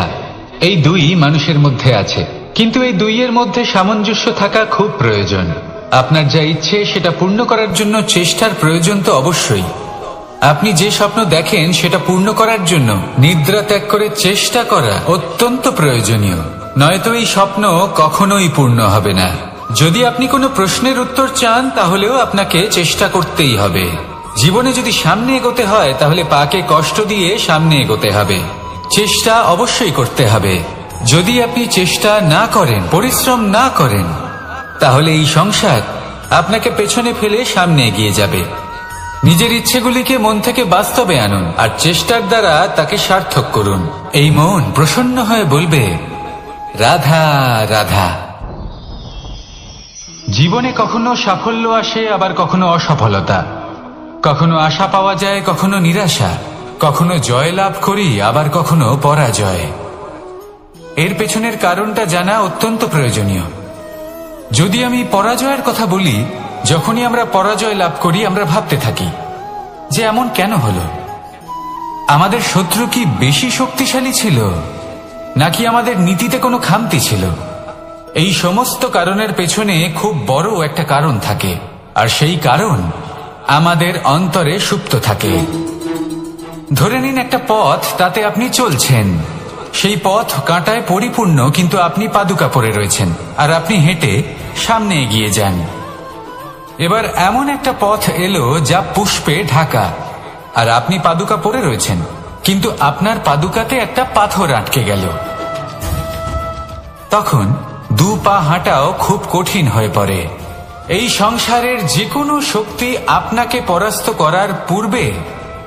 এই দুই মানুষের মধ্যে আছে, কিন্তু এই দুইয়ের মধ্যে সামঞ্জস্য থাকা খুব প্রয়োজন। আপনার যা ইচ্ছে সেটা পূর্ণ করার জন্য চেষ্টার প্রয়োজন তো অবশ্যই। আপনি যে স্বপ্ন দেখেন সেটা পূর্ণ করার জন্য নিদ্রা ত্যাগ করে চেষ্টা করা অত্যন্ত প্রয়োজনীয়, নয়তো এই স্বপ্ন কখনোই পূর্ণ হবে না। যদি আপনি কোনো প্রশ্নের উত্তর চান তাহলেও আপনাকে চেষ্টা করতেই হবে। জীবনে যদি সামনে এগোতে হয় তাহলে পাকে কষ্ট দিয়ে সামনে এগোতে হবে, চেষ্টা অবশ্যই করতে হবে। যদি আপনি চেষ্টা না করেন, পরিশ্রম না করেন, তাহলে এই সংসার আপনাকে পেছনে ফেলে সামনে এগিয়ে যাবে। নিজের ইচ্ছেগুলিকে মন থেকে বাস্তবে আনুন আর চেষ্টার দ্বারা তাকে সার্থক করুন। এই মন প্রসন্ন হয়ে বলবে, রাধা রাধা। জীবনে কখনো সাফল্য আসে, আবার কখনো অসফলতা, কখনো আশা পাওয়া যায়, কখনো নিরাশা, কখনো জয় লাভ করি, আবার কখনো পরাজয়। এর পেছনের কারণটা জানা অত্যন্ত প্রয়োজনীয়। যদি আমি পরাজয়ের কথা বলি, যখনই আমরা পরাজয় লাভ করি আমরা ভাবতে থাকি যে এমন কেন হলো? আমাদের শত্রু কি বেশি শক্তিশালী ছিল, নাকি আমাদের নীতিতে কোনো খামতি ছিল? এই সমস্ত কারণের পেছনে খুব বড় একটা কারণ থাকে, আর সেই কারণ আমাদের অন্তরে সুপ্ত থাকে। ধরে নিন একটা পথ, তাতে আপনি চলছেন, সেই পথ কাঁটায় পরিপূর্ণ, কিন্তু আপনি পাদুকা পরে রয়েছেন আর আপনি হেঁটে সামনে এগিয়ে যান। এবার এমন একটা পথ এলো যা পুষ্পে ঢাকা, আর আপনি পাদুকা পরে রয়েছেন, কিন্তু আপনার পাদুকাতে একটা পাথর আটকে গেল। তখন দু পা হাঁটাও খুব কঠিন হয়ে পড়ে। এই সংসারের যে কোনো শক্তি আপনাকে পরাস্ত করার পূর্বে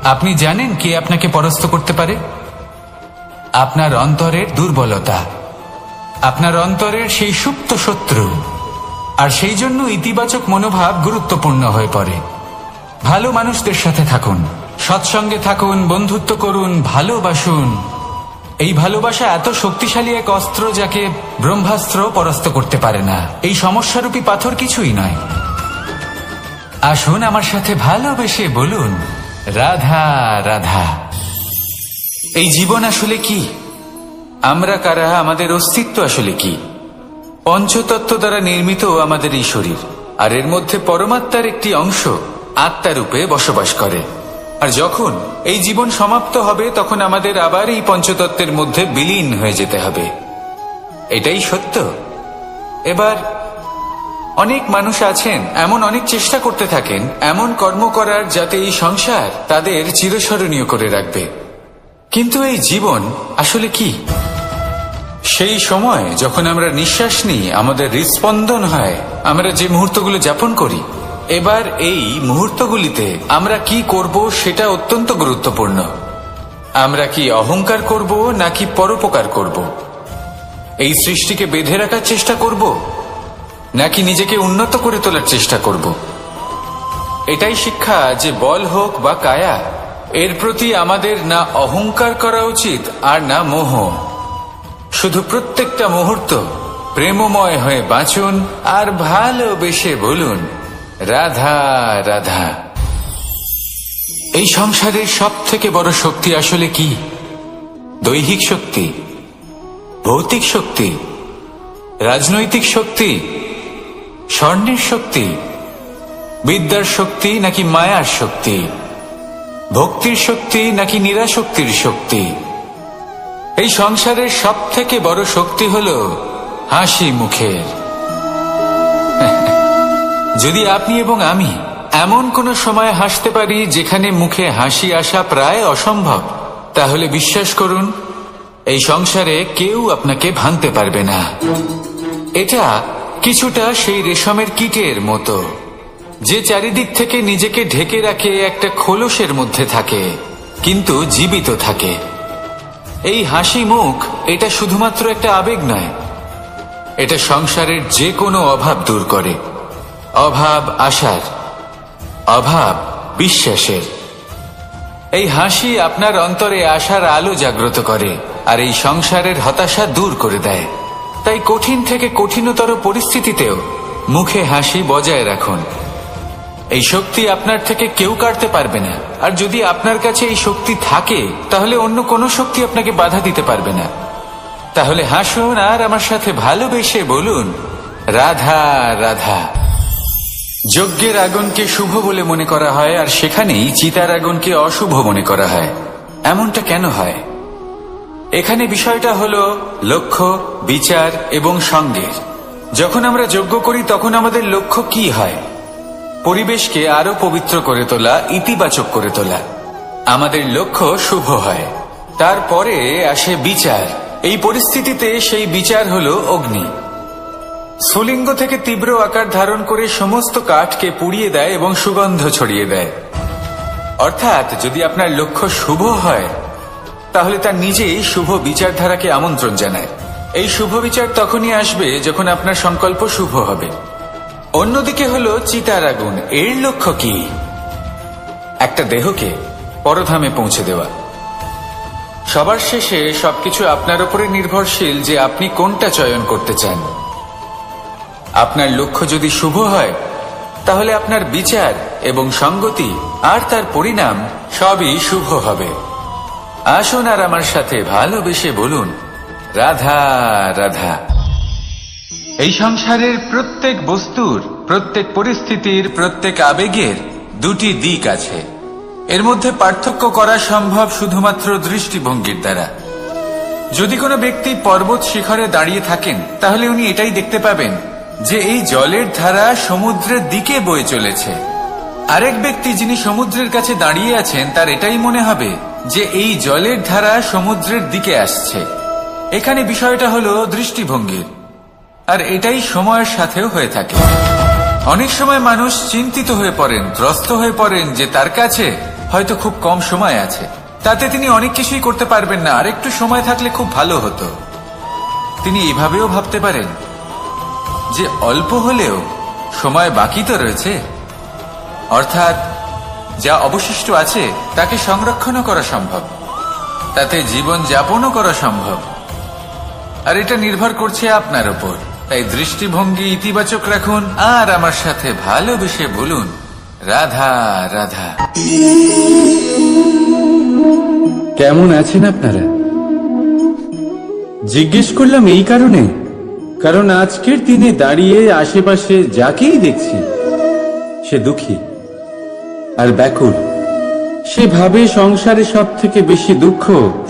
আপনি জানেন কে আপনাকে পরাস্ত করতে পারে? আপনার অন্তরের দুর্বলতা, আপনার অন্তরের সেই সুপ্ত শত্রু। আর সেই জন্য ইতিবাচক মনোভাব গুরুত্বপূর্ণ হয়ে পড়ে। ভালো মানুষদের সাথে থাকুন, সৎসঙ্গে থাকুন, বন্ধুত্ব করুন, ভালোবাসুন। এই ভালোবাসা এত শক্তিশালী এক অস্ত্র যাকে ব্রহ্মাস্ত্র পরাস্ত করতে পারে না। এই সমস্যারূপী পাথর কিছুই নয়। আসুন আমার সাথে ভালোবেসে বলুন, রাধা রাধা। এই জীবন আসলে কি? আমরা কারা, আমাদের অস্তিত্ব আসলে কি। পঞ্চতত্ত্ব দ্বারা নির্মিত আমাদের এই শরীর, আর এর মধ্যে পরমাত্মার একটি অংশ আত্মারূপে বসবাস করে। আর যখন এই জীবন সমাপ্ত হবে তখন আমাদের আবার এই পঞ্চতত্ত্বের মধ্যে বিলীন হয়ে যেতে হবে। এটাই সত্য। এবার অনেক মানুষ আছেন এমন অনেক চেষ্টা করতে থাকেন এমন কর্ম করার যাতে এই সংসার তাদের চিরস্মরণীয় করে রাখবে। কিন্তু এই জীবন আসলে কি? সেই সময় যখন আমরা নিঃশ্বাস নিই, আমাদের হৃদস্পন্দন হয়, আমরা যে মুহূর্তগুলো যাপন করি, এবার এই মুহূর্তগুলিতে আমরা কি করব সেটা অত্যন্ত গুরুত্বপূর্ণ। আমরা কি অহংকার করব নাকি পরোপকার করব? এই সৃষ্টিকে বেঁধে রাখার চেষ্টা করব নাকি নিজেকে উন্নত করে তোলার চেষ্টা করব? এটাই শিক্ষা যে বল হোক বা কায়া, এর প্রতি আমাদের না অহংকার করা উচিত আর না মোহ। শুধু প্রত্যেকটা মুহূর্ত প্রেমময় হয়ে বাঁচুন আর ভালোবেসে বলুন রাধা রাধা। এই সংসারের সব থেকে বড় শক্তি আসলে কি? দৈহিক শক্তি, ভৌতিক শক্তি, রাজনৈতিক শক্তি, স্বর্ণের শক্তি, বিদ্যার শক্তি নাকি মায়ার শক্তি, ভক্তির শক্তি নাকি নিরাশক্তির শক্তি? এই সংসারের সব থেকে বড় শক্তি হল হাসি মুখের। যদি আপনি এবং আমি এমন কোন সময় হাসতে পারি যেখানে মুখে হাসি আসা প্রায় অসম্ভব, তাহলে বিশ্বাস করুন এই সংসারে কেউ আপনাকে ভাঙতে পারবে না। এটা কিছুটা সেই রেশমের কীটের মতো, যে চারিদিক থেকে নিজেকে ঢেকে রাখে একটা খোলসের মধ্যে থাকে কিন্তু জীবিত থাকে। এই হাসি মুখ এটা শুধুমাত্র একটা আবেগ নয়, এটা সংসারের যে কোনো অভাব দূর করে। অভাব আশার, অভাব বিশ্বাসের। এই হাসি আপনার অন্তরে আশার আলো জাগ্রত করে আর এই সংসারের হতাশা দূর করে দেয়। তাই কঠিন থেকে কঠিনতর পরিস্থিতিতেও মুখে হাসি বজায় রাখুন। এই শক্তি আপনার থেকে কেউ কাটতে পারবে না। আর যদি আপনার কাছে এই শক্তি থাকে তাহলে অন্য কোনো শক্তি আপনাকে বাধা দিতে পারবে না। তাহলে হাসুন আর আমার সাথে ভালোবেসে বলুন রাধা রাধা। যজ্ঞের আগুনকে শুভ বলে মনে করা হয় আর সেখানেই চিতার আগুনকে অশুভ মনে করা হয়। এমনটা কেন হয়? এখানে বিষয়টা হলো লক্ষ্য, বিচার এবং সঙ্গের। যখন আমরা যজ্ঞ করি তখন আমাদের লক্ষ্য কি হয়? পরিবেশকে আরো পবিত্র করে তোলা, ইতিবাচক করে তোলা। আমাদের লক্ষ্য শুভ হয়। তারপরে আসে বিচার। এই পরিস্থিতিতে সেই বিচার হলো অগ্নি। স্ফুলিঙ্গ থেকে তীব্র আকার ধারণ করে সমস্ত কাঠকে পুড়িয়ে দেয় এবং সুগন্ধ ছড়িয়ে দেয়। অর্থাৎ যদি আপনার লক্ষ্য শুভ হয় তাহলে তার নিজেই শুভ বিচারধারাকে আমন্ত্রণ জানায়। এই শুভ বিচার তখনই আসবে যখন আপনার সংকল্প শুভ হবে। অন্যদিকে হলো চিতার আগুন। এর লক্ষ্য কি? একটা দেহকে পরধামে পৌঁছে দেওয়া। সবার শেষে সবকিছু আপনার উপরে নির্ভরশীল যে আপনি কোনটা চয়ন করতে চান। আপনার লক্ষ্য যদি শুভ হয় তাহলে আপনার বিচার এবং সঙ্গতি আর তার পরিণাম সবই শুভ হবে। আসুন আর আমার সাথে ভালোবেসে বলুন রাধা রাধা। এই সংসারের প্রত্যেক বস্তুর, প্রত্যেক পরিস্থিতির, প্রত্যেক আবেগের দুটি দিক আছে। এর মধ্যে পার্থক্য করা সম্ভব শুধুমাত্র দৃষ্টিভঙ্গির দ্বারা। যদি কোনো ব্যক্তি পর্বত শিখরে দাঁড়িয়ে থাকেন তাহলে উনি এটাই দেখতে পাবেন যে এই জলের ধারা সমুদ্রের দিকে বয়ে চলেছে। আরেক ব্যক্তি যিনি সমুদ্রের কাছে দাঁড়িয়ে আছেন তার এটাই মনে হবে যে এই জলের ধারা সমুদ্রের দিকে আসছে। এখানে বিষয়টা হলো দৃষ্টিভঙ্গির। আর এটাই সময়ের সাথেও হয়ে থাকে। অনেক সময় মানুষ চিন্তিত হয়ে পড়েন, ত্রস্ত হয়ে পড়েন যে তার কাছে হয়তো খুব কম সময় আছে, তাতে তিনি অনেক কিছুই করতে পারবেন না, আর একটু সময় থাকলে খুব ভালো হতো। তিনি এভাবেও ভাবতে পারেন যে অল্প হলেও সময় বাকি তো রয়েছে, অর্থাৎ যা অবশিষ্ট আছে তাকে সংরক্ষণও করা সম্ভব, তাতে জীবন যাপনও করা সম্ভব। আর এটা নির্ভর করছে আপনার উপর। তাই দৃষ্টিভঙ্গি ইতিবাচক রাখুন আর আমার সাথে ভালোবেসে বলুন রাধা রাধা। কেমন আছেন আপনারা? জিজ্ঞেস করলাম এই কারণে, কারণ আজকের দিনে দাঁড়িয়ে আশেপাশে যাকেই দেখছি সে দুঃখী আর ব্যাকুল। সে ভাবে সংসারে সব থেকে বেশি দুঃখ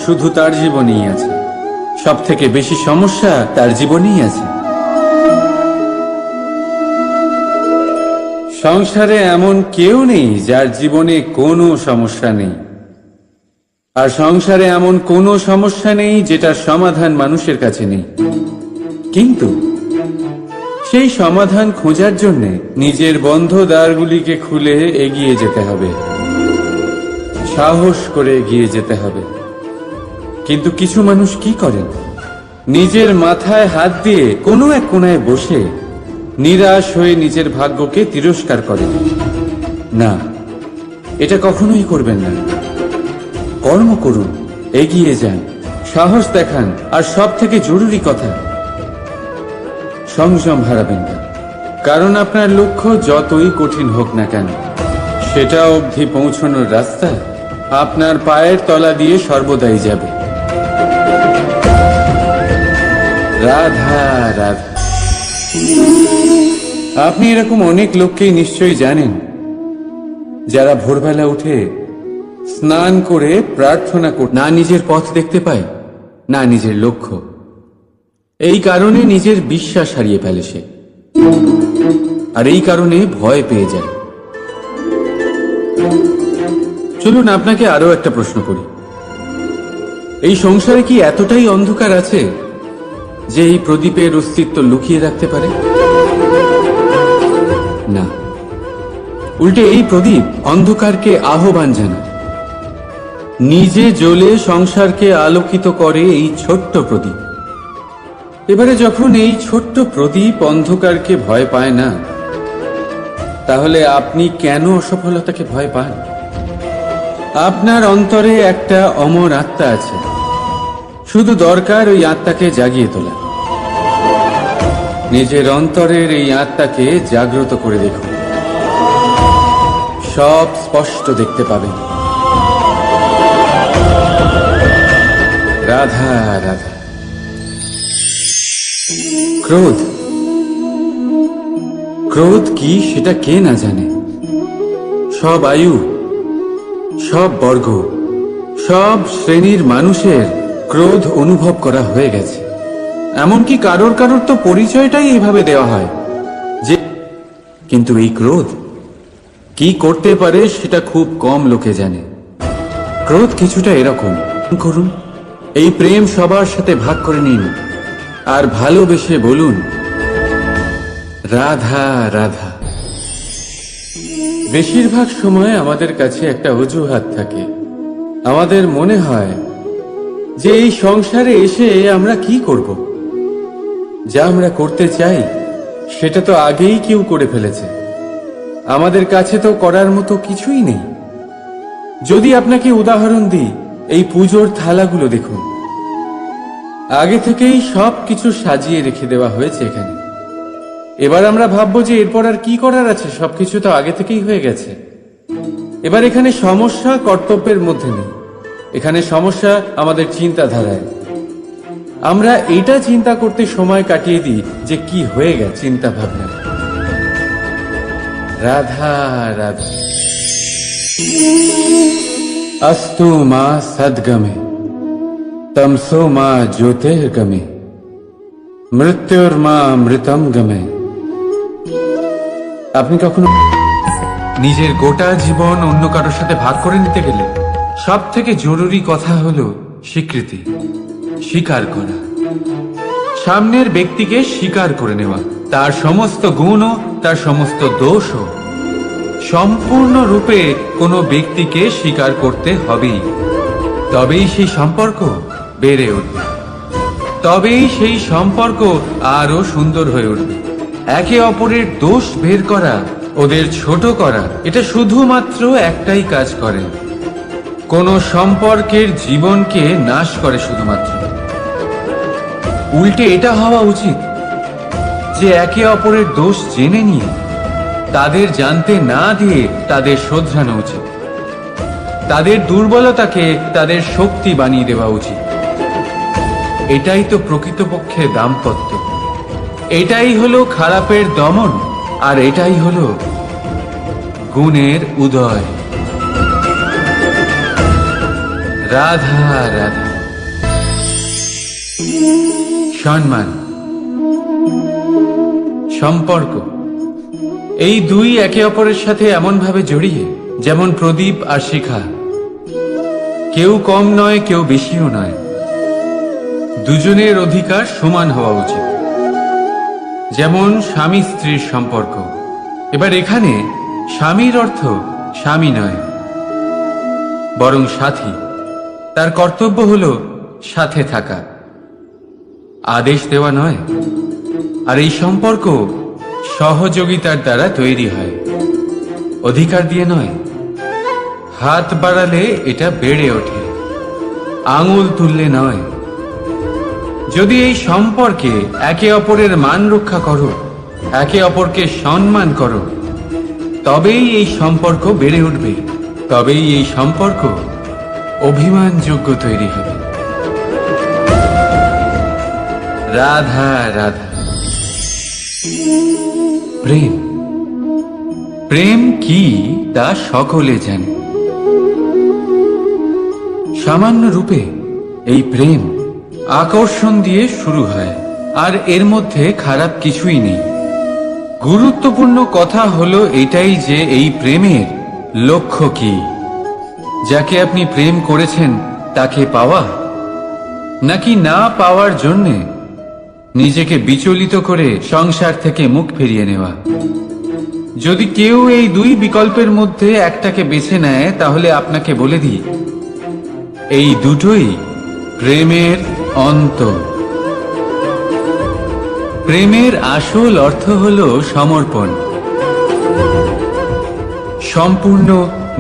শুধু তার জীবনেই আছে, সব থেকে বেশি সমস্যা তার জীবনেই আছে। সংসারে এমন কেউ নেই যার জীবনে কোনো সমস্যা নেই, আর সংসারে এমন কোনো সমস্যা নেই যেটার সমাধান মানুষের কাছে নেই। কিন্তু সেই সমাধান খোঁজার জন্য নিজের বন্ধ দ্বারগুলিকে খুলে এগিয়ে যেতে হবে, সাহস করে এগিয়ে যেতে হবে। কিন্তু কিছু মানুষ কি করেন, নিজের মাথায় হাত দিয়ে কোনো এক কোণায় বসে নিরাশ হয়ে নিজের ভাগ্যকে তিরস্কার করেন। না, এটা কখনোই করবেন না। কর্ম করুন, এগিয়ে যান, সাহস দেখান, আর সব থেকে জরুরি কথা, সংযম হারাবেন না। কারণ আপনার লক্ষ্য যতই কঠিন হোক না কেন, সেটা অবধি পৌঁছানোর রাস্তা আপনার পায়ের তলা দিয়ে সর্বদাই যাবে। রাধা রাধা। আপনি এরকম অনেক লোককেই নিশ্চয়ই জানেন যারা ভোরবেলা উঠে স্নান করে প্রার্থনা করে না নিজের পথ দেখতে পায়, না নিজের লক্ষ্য। এই কারণে নিজের বিশ্বাস হারিয়ে ফেলে সে, আর এই কারণে ভয় পেয়ে যায়। চলুন আপনাকে আরো একটা প্রশ্ন করি, এই সংসারে কি এতটাই অন্ধকার আছে যে এই প্রদীপের অস্তিত্ব লুকিয়ে রাখতে পারে? না, উল্টে এই প্রদীপ অন্ধকারকে আহ্বান জানায়। নিজে জ্বলে সংসারকে আলোকিত করে এই ছোট্ট প্রদীপ। এবারে যখন এই ছোট্ট প্রদীপ অন্ধকারকে ভয় পায় না, তাহলে আপনি কেন অসফলতাকে ভয় পান? আপনার অন্তরে একটা অমর আত্মা আছে, শুধু দরকার ওই আত্মাকে জাগিয়ে তোলা। নিজের অন্তরের এই আত্মাকে জাগ্রত করে দেখুন, সব স্পষ্ট দেখতে পাবেন। রাধা রাধা। ক্রোধ, ক্রোধ কি সেটা কে না জানে? সব আয়ু, সব বর্গ, সব শ্রেণীর মানুষের ক্রোধ অনুভব করা হয়ে গেছে। এমনকি কারোর কারোর তো পরিচয়টাই এইভাবে দেওয়া হয় যে, কিন্তু এই ক্রোধ কি করতে পারে সেটা খুব কম লোকে জানে। ক্রোধ কিছুটা এরকম, করুন এই প্রেম সবার সাথে ভাগ করে নিন, আর ভালোবেসে বলুন রাধা রাধা। বেশিরভাগ সময় আমাদের কাছে একটা অজুহাত থাকে। আমাদের মনে হয় যে এই সংসারে এসে আমরা কি করব, যা আমরা করতে চাই সেটা তো আগেই কেউ করে ফেলেছে, আমাদের কাছে তো করার মতো কিছুই নেই। যদি আপনাকে উদাহরণ দিই, এই পুজোর থালাগুলো দেখুন, আগে থেকেই সব কিছু সাজিয়ে রেখে দেওয়া হয়েছে এখানে। এবার আমরা ভাববো যে এরপর আর কি করার আছে, সবকিছু তো আগে থেকেই হয়ে গেছে। এবার এখানে সমস্যা কর্তব্যের মধ্যে নেই, এখানে সমস্যা আমাদের চিন্তাধারায়। আমরা এটা চিন্তা করতে সময় কাটিয়ে দিই যে কি হয়ে গেছে চিন্তা ভাবনা। রাধা রাধা। अस्तु मा सद्गमे तमसो मा ज्योतिर्गमे মৃত্যুর্মা মৃতম গমে। আপনি কখনো নিজের গোটা জীবন অন্য কারোর সাথে ভাগ করে নিতে গেলে সব থেকে জরুরি কথা হলো স্বীকৃতি, স্বীকার করা। সামনের ব্যক্তিকে স্বীকার করে নেওয়া, তার সমস্ত গুণও তার সমস্ত দোষও। সম্পূর্ণরূপে কোনো ব্যক্তিকে স্বীকার করতে হবেই, তবেই সেই সম্পর্ক বেড়ে উঠবে, তবেই সেই সম্পর্ক আরো সুন্দর হয়ে উঠবে। একে অপরের দোষ বের করা, ওদের ছোট করা, এটা শুধুমাত্র একটাই কাজ করে, কোন সম্পর্কের জীবনকে নাশ করে শুধুমাত্র। উল্টে এটা হওয়া উচিত যে একে অপরের দোষ জেনে নিয়ে তাদের জানতে না দিয়ে তাদের শোধরানো উচিত, তাদের দুর্বলতাকে তাদের শক্তি বানিয়ে দেওয়া উচিত। এটাই তো প্রকৃতপক্ষে দাম্পত্য। এটাই হলো খারাপের দমন, আর এটাই হলো গুণের উদয়। রাধা রাধা। সম্মান, সম্পর্ক, এই দুই একে অপরের সাথে এমন ভাবে জড়িয়ে যেমন প্রদীপ আর শিখা। কেউ কম নয়, কেউ বেশিও নয়। দুজনের অধিকার সমান হওয়া উচিত। যেমন স্বামী স্ত্রীর সম্পর্ক। এবার এখানে স্বামীর অর্থ স্বামী নয়, বরং সাথী। তার কর্তব্য হলো সাথে থাকা, আদেশ দেওয়া নয়। আর এই সম্পর্ক সহযোগিতার দ্বারা তৈরি হয়, অধিকার দিয়ে নয়। হাত বাড়ালে এটা বেড়ে ওঠে, আঙুল তুললে নয়। যদি এই সম্পর্কে একে অপরের মান রক্ষা করো, একে অপরকে সম্মান করো, তবেই এই সম্পর্ক বেড়ে উঠবে, তবেই এই সম্পর্ক অভিমানযোগ্য তৈরি হবে। রাধা রাধা। প্রেম, প্রেম কি তা সকলে জানে। সামান্য রূপে এই প্রেম আকর্ষণ দিয়ে শুরু হয়, আর এর মধ্যে খারাপ কিছুই নেই। গুরুত্বপূর্ণ কথা হলো এটাই যে এই প্রেমের লক্ষ্য কি। যাকে আপনি প্রেম করেছেন তাকে পাওয়া, নাকি না পাওয়ার জন্যে নিজেকে বিচলিত করে সংসার থেকে মুখ ফিরিয়ে নেওয়া। যদি কেউ এই দুই বিকল্পের মধ্যে একটাকে বেছে নেয়, তাহলে আপনাকে বলে দিই, এই দুটোই প্রেমের অন্ত। প্রেমের আসল অর্থ হলো সমর্পণ। সম্পূর্ণ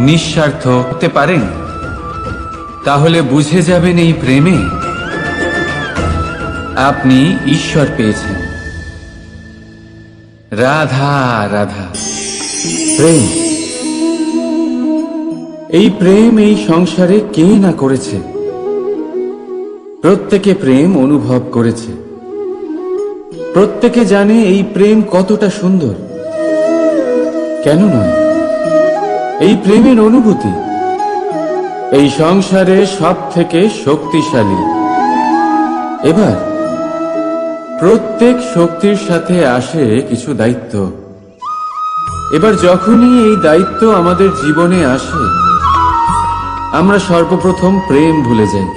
নিঃস্বার্থ হতে পারেন, তাহলে বুঝে যাবেন এই প্রেমে আপনি ঈশ্বর পেয়েছেন। রাধা রাধা। প্রেম, এই প্রেম এই সংসারে কে না করেছে। প্রত্যেকে প্রেম অনুভব করেছে। প্রত্যেকে জানে এই প্রেম কতটা সুন্দর। কেন নয়, এই প্রেমের অনুভূতি এই সংসারে সব থেকে শক্তিশালী। এবার প্রত্যেক শক্তির সাথে আসে কিছু দায়িত্ব। এবার যখনই এই দায়িত্ব আমাদের জীবনে আসে, আমরা সর্বপ্রথম প্রেম ভুলে যাই।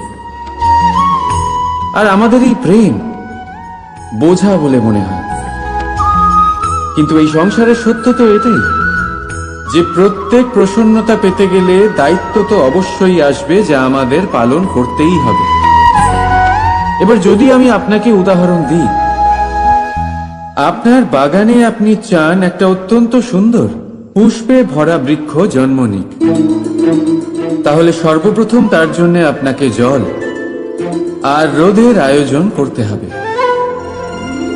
আর আমাদের এই প্রেম বোঝা বলে মনে হয়। কিন্তু এই সংসারের সত্য তো এটাই যে প্রত্যেক প্রসন্নতা পেতে গেলে দায়িত্ব তো অবশ্যই আসবে, যা আমাদের পালন করতেই হবে। এবার যদি আমি আপনাকে উদাহরণ দিই, আপনার বাগানে আপনি চান একটা অত্যন্ত সুন্দর পুষ্পে ভরা বৃক্ষ জন্ম নিক, তাহলে সর্বপ্রথম তার জন্য আপনাকে জল আর রোদের আয়োজন করতে হবে।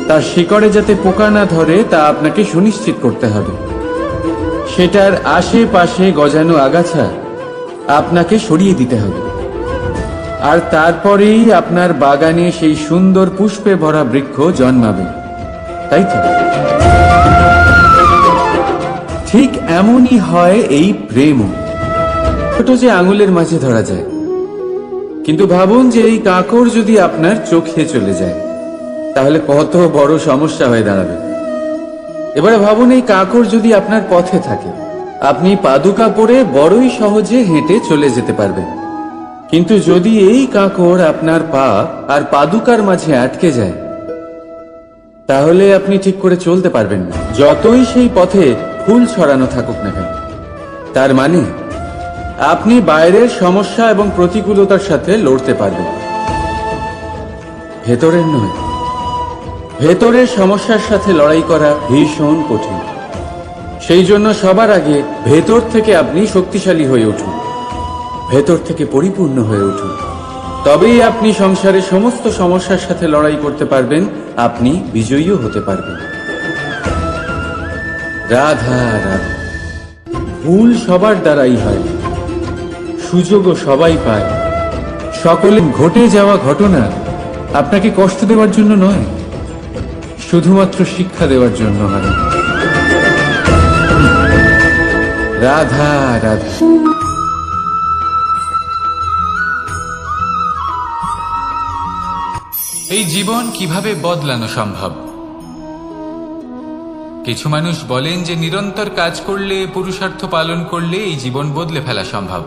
তার শিকড়ে যাতে পোকা না ধরে তা আপনাকে সুনিশ্চিত করতে হবে। সেটার আশেপাশে গজানো আগাছা আপনাকে সরিয়ে দিতে হবে। আর তারপরেই আপনার বাগানে সেই সুন্দর পুষ্পে ভরা বৃক্ষ জন্মাবে, তাই তো? ঠিক এমনই হয় এই প্রেমও। ছোট যে আঙুলের মাঝে ধরা যায়, কিন্তু ভাবুন যে এই কাঁকড় যদি আপনার চোখে চলে যায়, তাহলে কত বড় সমস্যা হয়ে দাঁড়াবে। এবারে ভাবুন এই কাঁকড় যদি আপনার পথে থাকে, আপনি পাদুকা পরে বড়ই সহজে হেঁটে চলে যেতে পারবেন। কিন্তু যদি এই কাঁকড় আপনার পা আর পাদুকার মাঝে আটকে যায়, তাহলে আপনি ঠিক করে চলতে পারবেন না, যতই সেই পথে ফুল ছড়ানো থাকুক না কেন। তার মানে আপনি বাইরের সমস্যা এবং প্রতিকূলতার সাথে লড়তে পারবেন, ভেতরের নয়। ভেতরের সমস্যার সাথে লড়াই করা ভীষণ কঠিন। সেই জন্য সবার আগে ভেতর থেকে আপনি শক্তিশালী হয়ে উঠুন, ভেতর থেকে পরিপূর্ণ হয়ে উঠুন। তবেই আপনি সংসারের সমস্ত সমস্যার সাথে লড়াই করতে পারবেন, আপনি বিজয়ীও হতে পারবেন। রাধা রাধা। ভুল সবার দ্বারাই হয়, সুযোগও সবাই পায়। সকলে ঘটে যাওয়া ঘটনা আপনাকে কষ্ট দেওয়ার জন্য নয়, শুধুমাত্র শিক্ষা দেওয়ার জন্য হয়। রাধা রাধা। এই জীবন কিভাবে বদলানো সম্ভব? কিছু মানুষ বলেন যে নিরন্তর কাজ করলে, পুরুষার্থ পালন করলে এই জীবন বদলে ফেলা সম্ভব।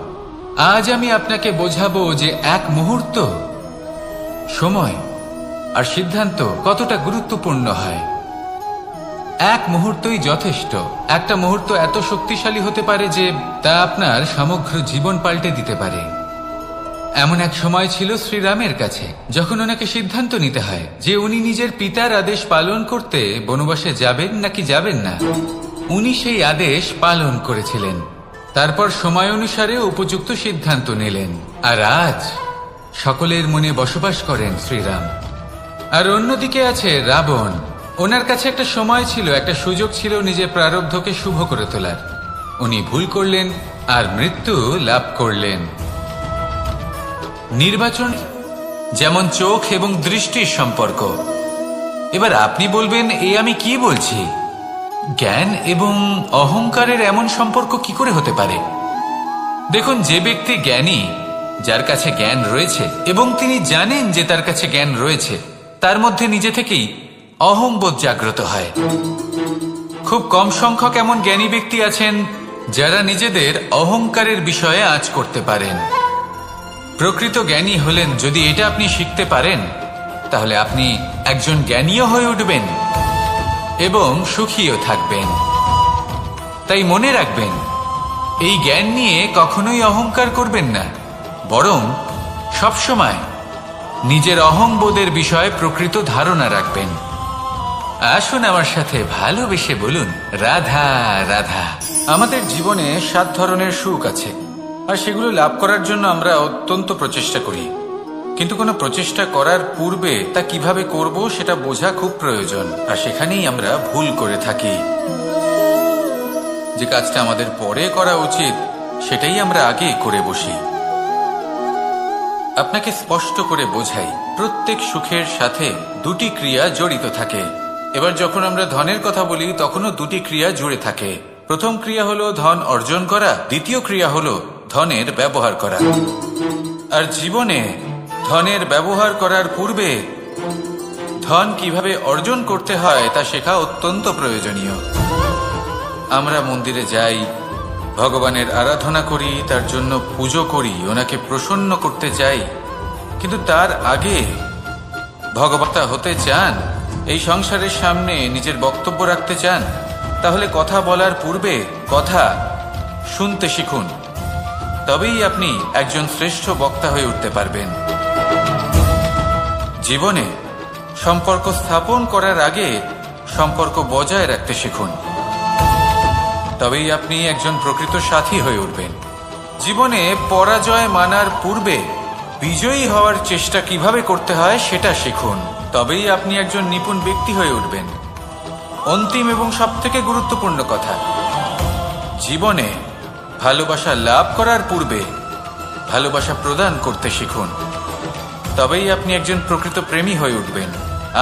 আজ আমি আপনাকে বোঝাবো যে এক মুহূর্ত, সময় আর সিদ্ধান্ত কতটা গুরুত্বপূর্ণ হয়। এক মুহূর্তই যথেষ্ট। একটা মুহূর্ত এত শক্তিশালী হতে পারে যে তা আপনার সমগ্র জীবন পাল্টে দিতে পারে। এমন এক সময় ছিল শ্রীরামের কাছে, যখন ওনাকে সিদ্ধান্ত নিতে হয় যে উনি নিজের পিতার আদেশ পালন করতে বনবাসে যাবেন নাকি যাবেন না। উনি সেই আদেশ পালন করেছিলেন, তারপর সময় অনুসারে উপযুক্ত সিদ্ধান্ত নিলেন। আর আজ সকলের মনে বসবাস করেন শ্রীরাম। আর অন্যদিকে আছে রাবণ। ওনার কাছে একটা সময় ছিল, একটা সুযোগ ছিল নিজের প্রারব্ধকে শুভ করে তোলার। উনি ভুল করলেন আর মৃত্যু লাভ করলেন। নির্বাচন যেমন চোখ এবং দৃষ্টির সম্পর্ক। এবার আপনি বলবেন, এ আমি কি বলছি? জ্ঞান এবং অহংকারের এমন সম্পর্ক কি করে হতে পারে? দেখুন, যে ব্যক্তি জ্ঞানী, যার কাছে জ্ঞান রয়েছে এবং তিনি জানেন যে তার কাছে জ্ঞান রয়েছে, তার মধ্যে নিজে থেকেই অহংবোধ জাগ্রত হয়। খুব কম সংখ্যক এমন জ্ঞানী ব্যক্তি আছেন যারা নিজেদের অহংকারের বিষয়ে আঁচ করতে পারেন। প্রকৃত জ্ঞানী হলেন, যদি এটা আপনি শিখতে পারেন, তাহলে আপনি একজন জ্ঞানীও হয়ে উঠবেন এবং সুখীও থাকবেন। তাই মনে রাখবেন, এই জ্ঞান নিয়ে কখনোই অহংকার করবেন না, বরং সবসময় নিজের অহংবোধের বিষয়ে প্রকৃত ধারণা রাখবেন। আসুন আমার সাথে ভালোবেসে বলুন, রাধা রাধা। আমাদের জীবনে 7 ধরনের সুখ আছে, আর সেগুলো লাভ করার জন্য আমরা অত্যন্ত প্রচেষ্টা করি। কিন্তু কোনো প্রচেষ্টা করার পূর্বে তা কিভাবে করব সেটা বোঝা খুব প্রয়োজন, আর সেখানেই আমরা ভুল করে থাকি। যে কাজটা আমাদের পরে করা উচিত সেটাই আমরা আগে করে বসি। আপনাকে স্পষ্ট করে বোঝাই, প্রত্যেক সুখের সাথে 2টি ক্রিয়া জড়িত থাকে। এবার যখন আমরা ধনের কথা বলি, তখনও 2টি ক্রিয়া জুড়ে থাকে। প্রথম ক্রিয়া হলো ধন অর্জন করা, দ্বিতীয় ক্রিয়া হলো ধনের ব্যবহার করা। আর জীবনে ধনের ব্যবহার করার পূর্বে ধন কিভাবে অর্জন করতে হয় তা শেখা অত্যন্ত প্রয়োজনীয়। আমরা মন্দিরে যাই, ভগবানের আরাধনা করি, তার জন্য পুজো করি, ওনাকে প্রসন্ন করতে চাই। কিন্তু তার আগে ভগবতা হতে চান, এই সংসারের সামনে নিজের বক্তব্য রাখতে চান, তাহলে কথা বলার পূর্বে কথা শুনতে শিখুন। তবেই আপনি একজন শ্রেষ্ঠ বক্তা হয়ে উঠতে পারবেন। জীবনে সম্পর্ক স্থাপন করার আগে সম্পর্ক বজায় রাখতে শিখুন, তবেই আপনি একজন প্রকৃত সাথী হয়ে উঠবেন। জীবনে পরাজয় মানার পূর্বে বিজয়ী হওয়ার চেষ্টা কিভাবে করতে হয় সেটা শিখুন, তবেই আপনি একজন নিপুণ ব্যক্তি হয়ে উঠবেন। অন্তিম এবং সবথেকে গুরুত্বপূর্ণ কথা, জীবনে ভালোবাসা লাভ করার পূর্বে ভালোবাসা প্রদান করতে শিখুন, তবেই আপনি একজন প্রকৃত প্রেমী হয়ে উঠবেন।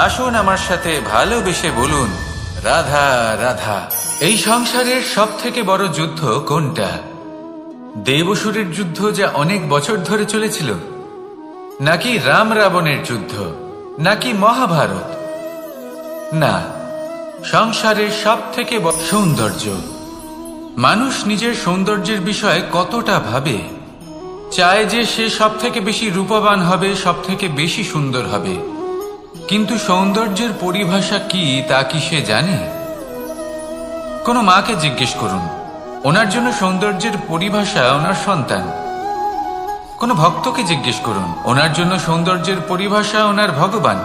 আসুন আমার সাথে ভালোবেসে বলুন, রাধা রাধা। এই সংসারের সবথেকে বড় যুদ্ধ কোনটা? দেবসুরের যুদ্ধ, যা অনেক বছর ধরে চলেছিল, নাকি রাম রাবণের যুদ্ধ, নাকি মহাভারত? না, সংসারের সবথেকে বড় সৌন্দর্য। মানুষ নিজের সৌন্দর্যের বিষয়ে কতটা ভাবে, চায় যে সে সবথেকে বেশি রূপবান হবে, সবথেকে বেশি সুন্দর হবে। কিন্তু সৌন্দর্যের পরিভাষা কি তা কি সে জানে? কোনো মাকে জিজ্ঞেস করুন, ওনার জন্য সৌন্দর্যের পরিভাষা ওনার সন্তান। কোনো ভক্তকে জিজ্ঞেস করুন, ওনার জন্য সৌন্দর্যের পরিভাষা ওনার ভগবান।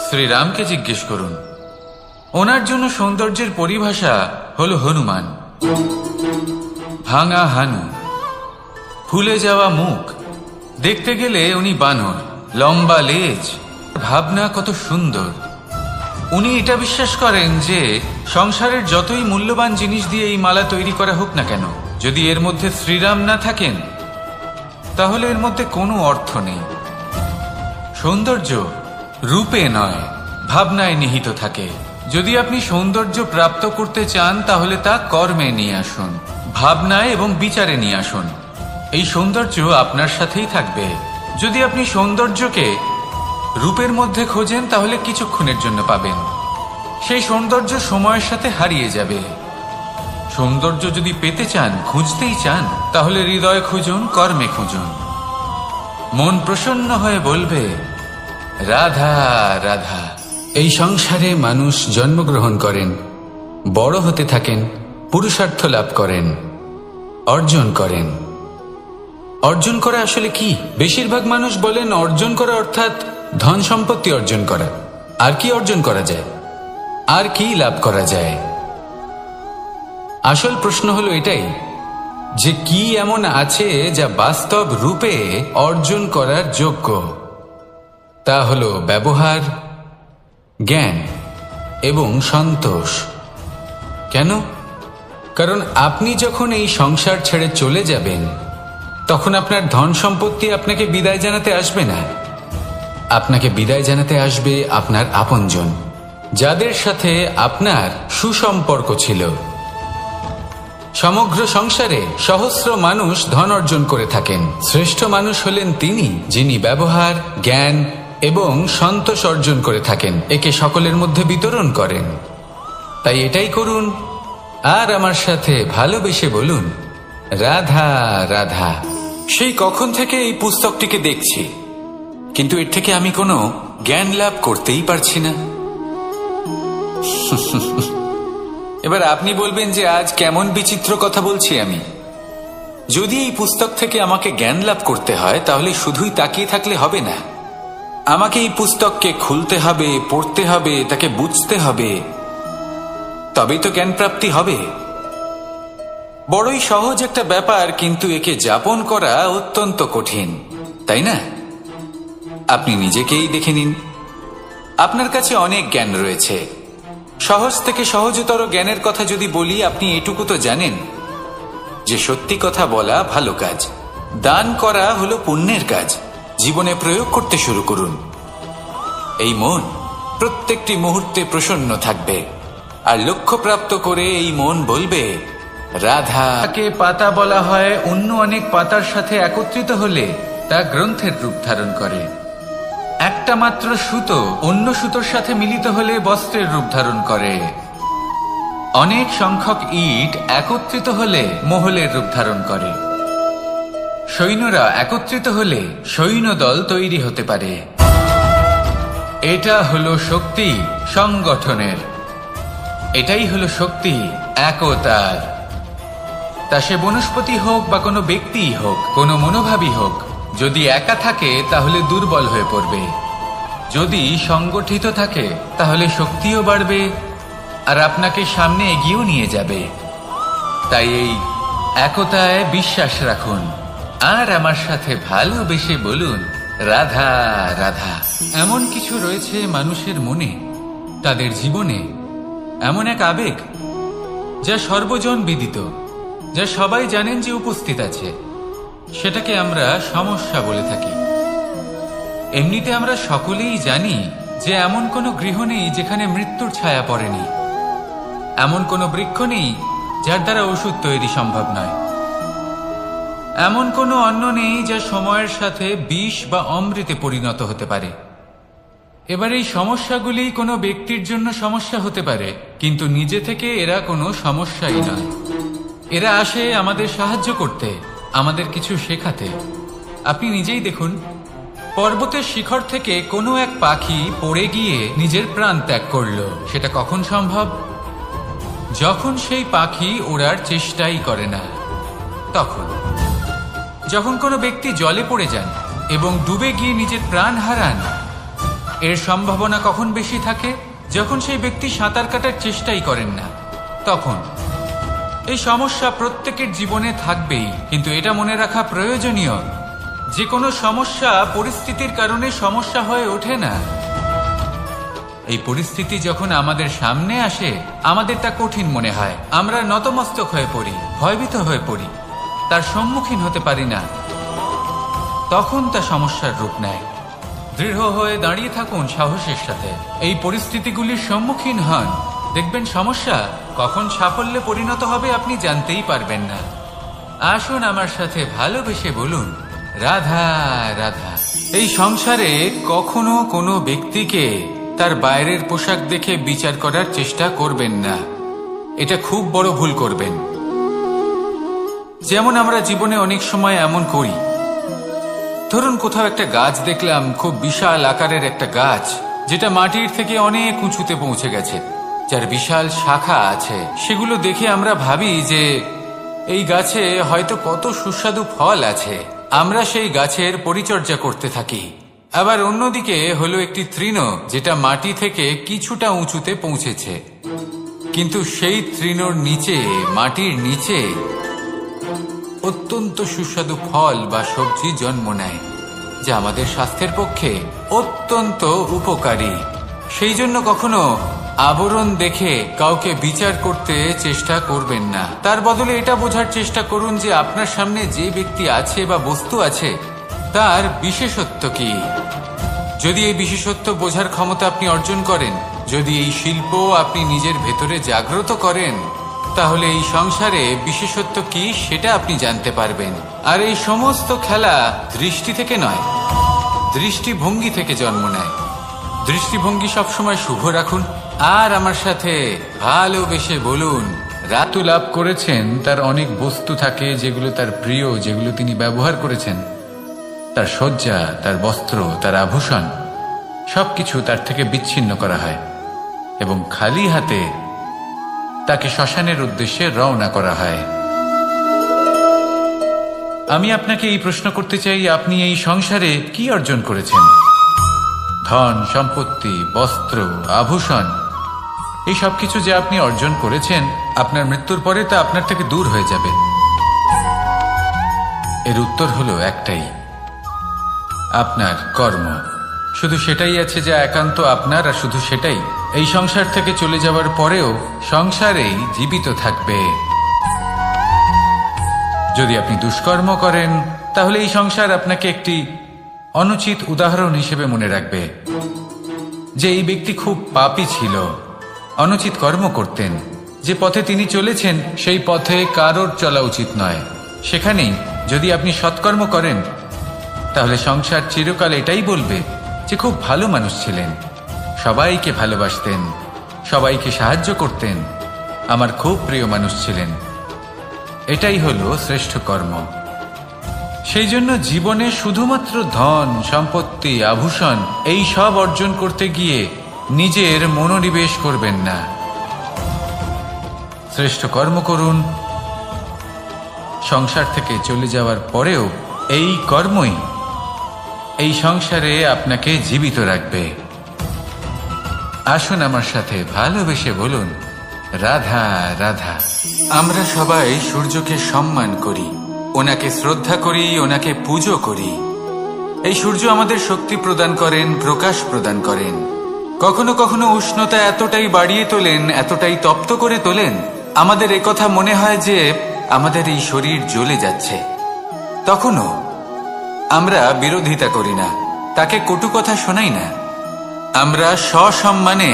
শ্রীরামকে জিজ্ঞেস করুন, ওনার জন্য সৌন্দর্যের পরিভাষা হলো হনুমান। ভাঙা হানু, ফুলে যাওয়া মুখ, দেখতে গেলে উনি বানর, লম্বা লেজ, ভাবনা কত সুন্দর। উনি এটা বিশ্বাস করেন যে সংসারের যতই মূল্যবান জিনিস দিয়ে এই মালা তৈরি করা হোক না কেন, যদি এর মধ্যে শ্রীরাম না থাকেন তাহলে এর মধ্যে কোনো অর্থ নেই। সৌন্দর্য রূপে নয়, ভাবনায় নিহিত থাকে। যদি আপনি সৌন্দর্য প্রাপ্ত করতে চান তাহলে তা কর্মে নিয়ে আসুন, ভাবনায় এবং বিচারে নিয়ে আসুন। এই সৌন্দর্য আপনার সাথেই থাকবে। যদি আপনি সৌন্দর্যকে রূপের মধ্যে খোঁজেন তাহলে কিছুক্ষণের জন্য পাবেন, সেই সৌন্দর্য সময়ের সাথে হারিয়ে যাবে। সৌন্দর্য যদি পেতে চান, খুঁজতেই চান, তাহলে হৃদয় খুঁজুন, কর্মে খুঁজুন। মন প্রসন্ন হয়ে বলবে রাধা রাধা। এই সংসারে মানুষ জন্মগ্রহণ করেন, বড় হতে থাকেন, পুরুষার্থ লাভ করেন, অর্জন করেন। অর্জন করা আসলে কি? বেশিরভাগ মানুষ বলেন অর্জন করা অর্থাৎ ধন সম্পত্তি অর্জন করা। আর কি অর্জন করা যায়? আর কি লাভ করা যায়? আসল প্রশ্ন হলো এটাই যে কি এমন আছে যা বাস্তব রূপে অর্জন করার যোগ্য। তা হলো ব্যবহার, জ্ঞান এবং সন্তোষ। কেন? কারণ আপনি যখন এই সংসার ছেড়ে চলে যাবেন তখন আপনার ধন সম্পত্তি আপনাকে বিদায় জানাতে আসবে না। আপনাকে বিদায় জানাতে আসবে আপনার আপনজন, যাদের সাথে আপনার সুসম্পর্ক ছিল। সমগ্র সংসারে সহস্র মানুষ ধন অর্জন করে থাকেন। শ্রেষ্ঠ মানুষ হলেন তিনি যিনি ব্যবহার, জ্ঞান এবং সন্তোষ অর্জন করে থাকেন, একে সকলের মধ্যে বিতরণ করেন। তাই এটাই করুন আর আমার সাথে ভালোবেসে বলুন রাধা রাধা। সেই কখন থেকে এই পুস্তকটিকে দেখছি, কিন্তু এর থেকে আমি কোনো জ্ঞান লাভ করতেই পারছি না। এবার আপনি বলবেন যে আজ কেমন বিচিত্র কথা বলছি আমি। যদি এই পুস্তক থেকে আমাকে জ্ঞান লাভ করতে হয় তাহলে শুধুই তাকিয়ে থাকলে হবে না। আমাকে এই পুস্তককে খুলতে হবে, পড়তে হবে, তাকে বুঝতে হবে, তবেই তো জ্ঞান প্রাপ্তি হবে। বড়ই সহজ একটা ব্যাপার, কিন্তু একে যাপন করা অত্যন্ত কঠিন, তাই না? আপনি নিজেকেই দেখে নিন। আপনার কাছে অনেক জ্ঞান রয়েছে। সহজ থেকে সহজতর জ্ঞানের কথা যদি বলি, আপনি এটুকু তো জানেন যে সত্যি কথা বলা ভালো কাজ, দান করা হলো পুণ্যের কাজ। জীবনে প্রয়োগ করতে শুরু করুন। এই মন প্রত্যেকটি মুহূর্তে প্রসন্ন থাকবে, আর লক্ষ্যপ্রাপ্ত করে এই মন বলবে রাধা। তাকে পাতা বলা হয়, অন্য অনেক পাতার সাথে একত্রিত হলে তা গ্রন্থের রূপ ধারণ করে। একটা মাত্র সুতো অন্য সুতোর সাথে মিলিত হলে বস্ত্রের রূপ ধারণ করে। অনেক সংখ্যক ইট একত্রিত হলে মহলের রূপ ধারণ করে। সৈন্যরা একত্রিত হলে সৈন্যদল তৈরি হতে পারে। এটা হলো শক্তি সংগঠনের, এটাই হলো শক্তি একতার। তা সে বনস্পতি হোক বা কোনো ব্যক্তিই হোক, কোনো মনোভাবই হোক, যদি একা থাকে তাহলে দুর্বল হয়ে পড়বে। যদি সংগঠিত থাকে তাহলে শক্তিও বাড়বে আর আপনাকে সামনে এগিয়েও নিয়ে যাবে। তাই এই একতায় বিশ্বাস রাখুন আর আমার সাথে ভালোবেসে বলুন রাধা রাধা। এমন কিছু রয়েছে মানুষের মনে, তাদের জীবনে এমন এক আবেগ যা সর্বজন বিদিত, যা সবাই জানেন যে উপস্থিত আছে। সেটাকে আমরা সমস্যা বলে থাকি। এমনিতে আমরা সকলেই জানি যে এমন কোনো গৃহ নেই যেখানে মৃত্যুর ছায়া পড়েনি, এমন কোনো বৃক্ষ নেই যার দ্বারা ওষুধ তৈরি সম্ভব নয়, এমন কোনো অন্ন নেই যা সময়ের সাথে বিষ বা অমৃতে পরিণত হতে পারে। এবার এই সমস্যাগুলি কোনো ব্যক্তির জন্য সমস্যা হতে পারে, কিন্তু নিজে থেকে এরা কোনো সমস্যাই নয়। এরা আসে আমাদের সাহায্য করতে, আমাদের কিছু শেখাতে। আপনি নিজেই দেখুন, পর্বতের শিখর থেকে কোনো এক পাখি পড়ে গিয়ে নিজের প্রাণ ত্যাগ করলো। সেটা কখন সম্ভব? যখন সেই পাখি ওড়ার চেষ্টাই করে না। তখন যখন কোনো ব্যক্তি জলে পড়ে যান এবং ডুবে গিয়ে নিজের প্রাণ হারান, এর সম্ভাবনা কখন বেশি থাকে? যখন সেই ব্যক্তি সাঁতার কাটার চেষ্টাই করেন না। তখন এই সমস্যা প্রত্যেকের জীবনে থাকবেই, কিন্তু এটা মনে রাখা প্রয়োজনীয় যে কোনো সমস্যা পরিস্থিতির কারণে সমস্যা হয়ে ওঠে না। এই পরিস্থিতি যখন আমাদের সামনে আসে, আমাদের তা কঠিন মনে হয়, আমরা নতমস্তক হয়ে পড়ি, ভয়ভীত হয়ে পড়ি, তার সম্মুখীন হতে পারি না। তখন তা সমস্যার রূপ নেয়। দৃঢ় হয়ে দাঁড়িয়ে থাকুন সাহসের সাথে। এই পরিস্থিতিগুলির সম্মুখীন হন, দেখবেন সমস্যা কখন সাফল্যে পরিণত হবে আপনি জানতেই পারবেন না। আসুন আমার সাথে ভালোবেসে বলুন, রাধা রাধা। এই সংসারে কখনো কোনো ব্যক্তিকে তার বাইরের পোশাক দেখে বিচার করার চেষ্টা করবেন না, এটা খুব বড় ভুল করবেন। যেমন আমরা জীবনে অনেক সময় এমন করি, ধরুন কোথাও একটা গাছ দেখলাম, খুব বিশাল আকারের একটা গাছ, যেটা মাটির থেকে অনেক উঁচুতে পৌঁছে গেছে, যার বিশাল শাখা আছে। সেগুলো দেখে আমরা ভাবি যে এই গাছে হয়তো কত সুস্বাদু ফল আছে, আমরা সেই গাছের পরিচর্যা করতে থাকি। আবার অন্যদিকে হলো একটি তৃণ, যেটা মাটি থেকে কিছুটা উঁচুতে পৌঁছেছে, কিন্তু সেই তৃণর নিচে, মাটির নিচে অত্যন্ত সুস্বাদু ফল বা সবজি জন্ম নেয়, যা আমাদের স্বাস্থ্যের পক্ষে অত্যন্ত উপকারী। সেই জন্য কখনো আবরণ দেখে কাউকে বিচার করতে চেষ্টা করবেন না, তার বদলে এটা বোঝার চেষ্টা করুন যে আপনার সামনে যে ব্যক্তি আছে বা বস্তু আছে তার বিশেষত্ব কি। যদি এই বিশেষত্ব বোঝার ক্ষমতা আপনি অর্জন করেন, যদি এই শিল্প আপনি নিজের ভেতরে জাগ্রত করেন, তাহলে এই সংসারে বিশেষত্ব কি সেটা আপনি জানতে পারবেন। আর এই সমস্ত খেলা দৃষ্টি থেকে নয়, দৃষ্টিভঙ্গি থেকে জন্ম নেয়। দৃষ্টিভঙ্গি সবসময় শুভ রাখুন। আর আমার সাথে ভালোবেসে বলুন, রাতু লাভ করেছেন, তার অনেক বস্তু থাকে যেগুলো তার প্রিয়, যেগুলো তিনি ব্যবহার করেছেন, তার সজ্জা, তার বস্ত্র, তার আভূষণ, সবকিছু তার থেকে বিচ্ছিন্ন করা হয় এবং খালি হাতে তাকে শ্মশানের উদ্দেশ্যে রওনা করা হয়। আমি আপনাকে এই প্রশ্ন করতে চাই, আপনি এই সংসারে কি অর্জন করেছেন? ধন সম্পত্তি, বস্ত্র, আভূষণ, এই সবকিছু যে আপনি অর্জন করেছেন, আপনার মৃত্যুর পরে তা আপনার থেকে দূর হয়ে যাবে। এর উত্তর হলো একটাই, আপনার কর্ম। শুধু সেটাই আছে যা একান্ত আপনার, আর শুধু সেটাই এই সংসার থেকে চলে যাওয়ার পরেও সংসারেই জীবিত থাকবে। যদি আপনি দুষ্কর্ম করেন, তাহলে এই সংসার আপনাকে একটি অনুচিত উদাহরণ হিসেবে মনে রাখবে যে এই ব্যক্তি খুব পাপী ছিল, অনুচিত কর্ম করতেন, যে পথে তিনি চলেছেন সেই পথে কারোর চলা উচিত নয়। সেখানেই যদি আপনি সৎকর্ম করেন, তাহলে সংসার চিরকাল এটাই বলবে যে খুব ভালো মানুষ ছিলেন, সবাইকে ভালোবাসতেন, সবাইকে সাহায্য করতেন, আমার খুব প্রিয় মানুষ ছিলেন। এটাই হলো শ্রেষ্ঠ কর্ম। সেই জন্য জীবনে শুধুমাত্র ধন সম্পত্তি, আভূষণ, এই সব অর্জন করতে গিয়ে নিজের মনোনিবেশ করবেন না। শ্রেষ্ঠ কর্ম করুন। সংসার থেকে চলে যাওয়ার পরেও এই কর্মই এই সংসারে আপনাকে জীবিত রাখবে। আসুন আমার সাথে ভালোবেসে বলুন, রাধা রাধা। আমরা সবাই সূর্যকে সম্মান করি, ওনাকে শ্রদ্ধা করি, ওনাকে পুজো করি। এই সূর্য আমাদের শক্তি প্রদান করেন, প্রকাশ প্রদান করেন। কখনো কখনো উষ্ণতা এতটাই বাড়িয়ে তোলেন, এতটাই তপ্ত করে তোলেন, আমাদের একথা মনে হয় যে আমাদের এই শরীর জ্বলে যাচ্ছে। তখনও আমরা বিরোধিতা করি না, তাকে কটু কথা শোনাই না, আমরা সসম্মানে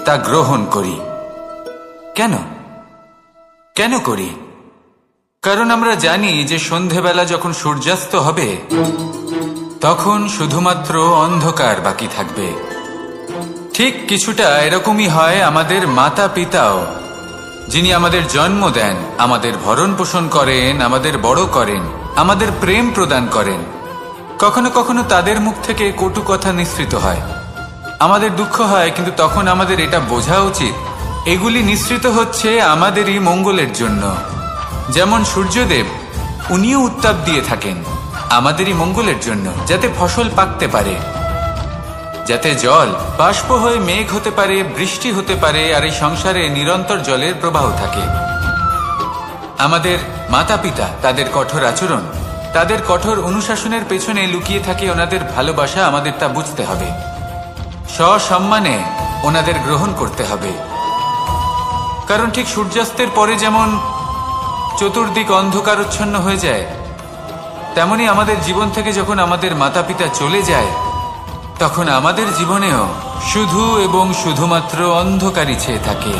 তা গ্রহণ করি। কেন কেন করি? কারণ আমরা জানি যে সন্ধেবেলা যখন সূর্যাস্ত হবে, তখন শুধুমাত্র অন্ধকার বাকি থাকবে। ঠিক কিছুটা এরকমই হয় আমাদের মাতা পিতাও, যিনি আমাদের জন্ম দেন, আমাদের ভরণ পোষণ করেন, আমাদের বড় করেন, আমাদের প্রেম প্রদান করেন। কখনো কখনো তাদের মুখ থেকে কটু কথা নিঃসৃত হয়, আমাদের দুঃখ হয়, কিন্তু তখন আমাদের এটা বোঝা উচিত এগুলি নিঃসৃত হচ্ছে আমাদেরই মঙ্গলের জন্য। যেমন সূর্যদেব, উনিও উত্তাপ দিয়ে থাকেন আমাদেরই মঙ্গলের জন্য, যাতে ফসল পাকতে পারে, যাতে জল বাষ্প হয়ে মেঘ হতে পারে, বৃষ্টি হতে পারে, আর এই সংসারে নিরন্তর জলের প্রবাহ থাকে। আমাদের মাতা পিতা, তাদের কঠোর আচরণ, তাদের কঠোর অনুশাসনের পেছনে লুকিয়ে থাকে ওনাদের ভালোবাসা, আমাদের তা বুঝতে হবে। সসম্মানে ওনাদের গ্রহণ করতে হবে। কারণ ঠিক সূর্যাস্তের পরে যেমন চতুর্দিক অন্ধকারচ্ছন্ন হয়ে যায়, তেমনি আমাদের জীবন থেকে যখন আমাদের মাতা পিতা চলে যায়, তখন আমাদের জীবনেও শুধু এবং শুধুমাত্র অন্ধকারই ছেয়ে থাকে।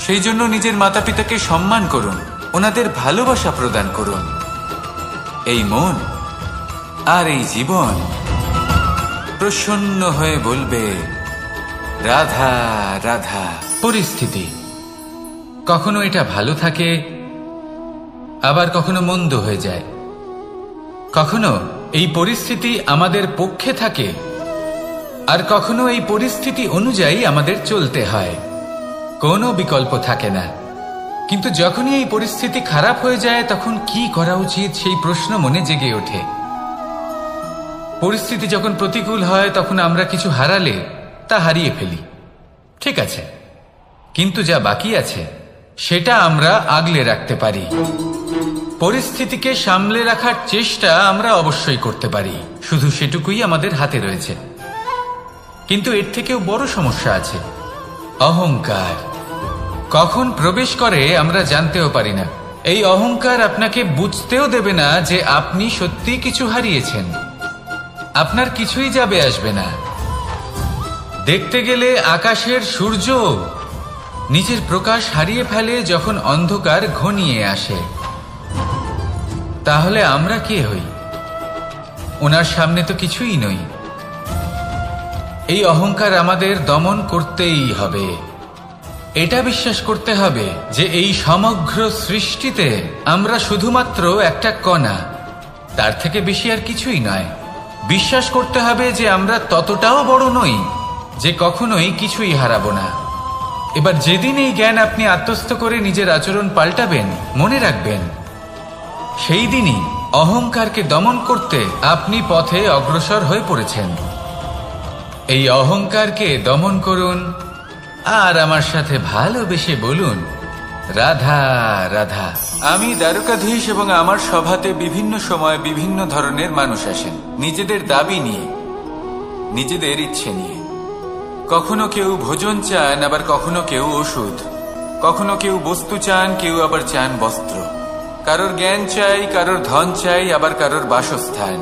সেই জন্য নিজের মাতা পিতাকে সম্মান করুন, ওনাদের ভালোবাসা প্রদান করুন। এই মন আর এই জীবন প্রসন্ন হয়ে বলবে রাধা রাধা। পরিস্থিতি কখনো এটা ভালো থাকে, আবার কখনো মন্দ হয়ে যায়। কখনো এই পরিস্থিতি আমাদের পক্ষে থাকে, আর কখনো এই পরিস্থিতি অনুযায়ী আমাদের চলতে হয়। কোনো বিকল্প থাকে না। কিন্তু যখনই এই পরিস্থিতি খারাপ হয়ে যায়, তখন কি করা উচিত সেই প্রশ্ন মনে জেগে ওঠে। পরিস্থিতি যখন প্রতিকূল হয়, তখন আমরা কিছু হারালে তা হারিয়ে ফেলি, ঠিক আছে, কিন্তু যা বাকি আছে সেটা আমরা আগলে রাখতে পারি। পরিস্থিতিকে সামলে রাখার চেষ্টা আমরা অবশ্যই করতে পারি, শুধু সেটুকুই আমাদের হাতে রয়েছে। কিন্তু এর থেকেও বড় সমস্যা আছে, অহংকার। কখন প্রবেশ করে আমরা জানতেও পারি না। এই অহংকার আপনাকে বুঝতেও দেবে না যে আপনি সত্যি কিছু হারিয়েছেন। আপনার কিছুই যাবে আসবে না। দেখতে গেলে আকাশের সূর্য নিজের প্রকাশ হারিয়ে ফেলে যখন অন্ধকার ঘনিয়ে আসে। তাহলে আমরা কে হই? ওনার সামনে তো কিছুই নই। এই অহংকার আমাদের দমন করতেই হবে। এটা বিশ্বাস করতে হবে যে এই সমগ্র সৃষ্টিতে আমরা শুধুমাত্র একটা কণা, তার থেকে বেশি আর কিছুই নয়। বিশ্বাস করতে হবে যে আমরা ততটাও বড় নই যে কখনোই কিছুই হারাবো না। এবার যেদিন এই জ্ঞান আপনি আত্মস্থ করে নিজের আচরণ পাল্টাবেন, মনে রাখবেন সেই দিনই অহংকারকে দমন করতে আপনি পথে অগ্রসর হয়ে পড়েছেন। এই অহংকারকে দমন করুন আর আমার সাথে ভালোবেসে বলুন রাধা রাধা। আমি দ্বারকাধীশ এবং আমার সভাতে বিভিন্ন সময় বিভিন্ন ধরনের মানুষ আসেন, নিজেদের দাবি নিয়ে, নিজেদের ইচ্ছে নিয়ে। কখনো কেউ ভোজন চান, আবার কখনো কেউ ওষুধ। কখনো কেউ বস্তু চান, কেউ আবার চান বস্ত্র। কারোর জ্ঞান চাই, কারোর ধন চাই, আবার কারোর বাসস্থান।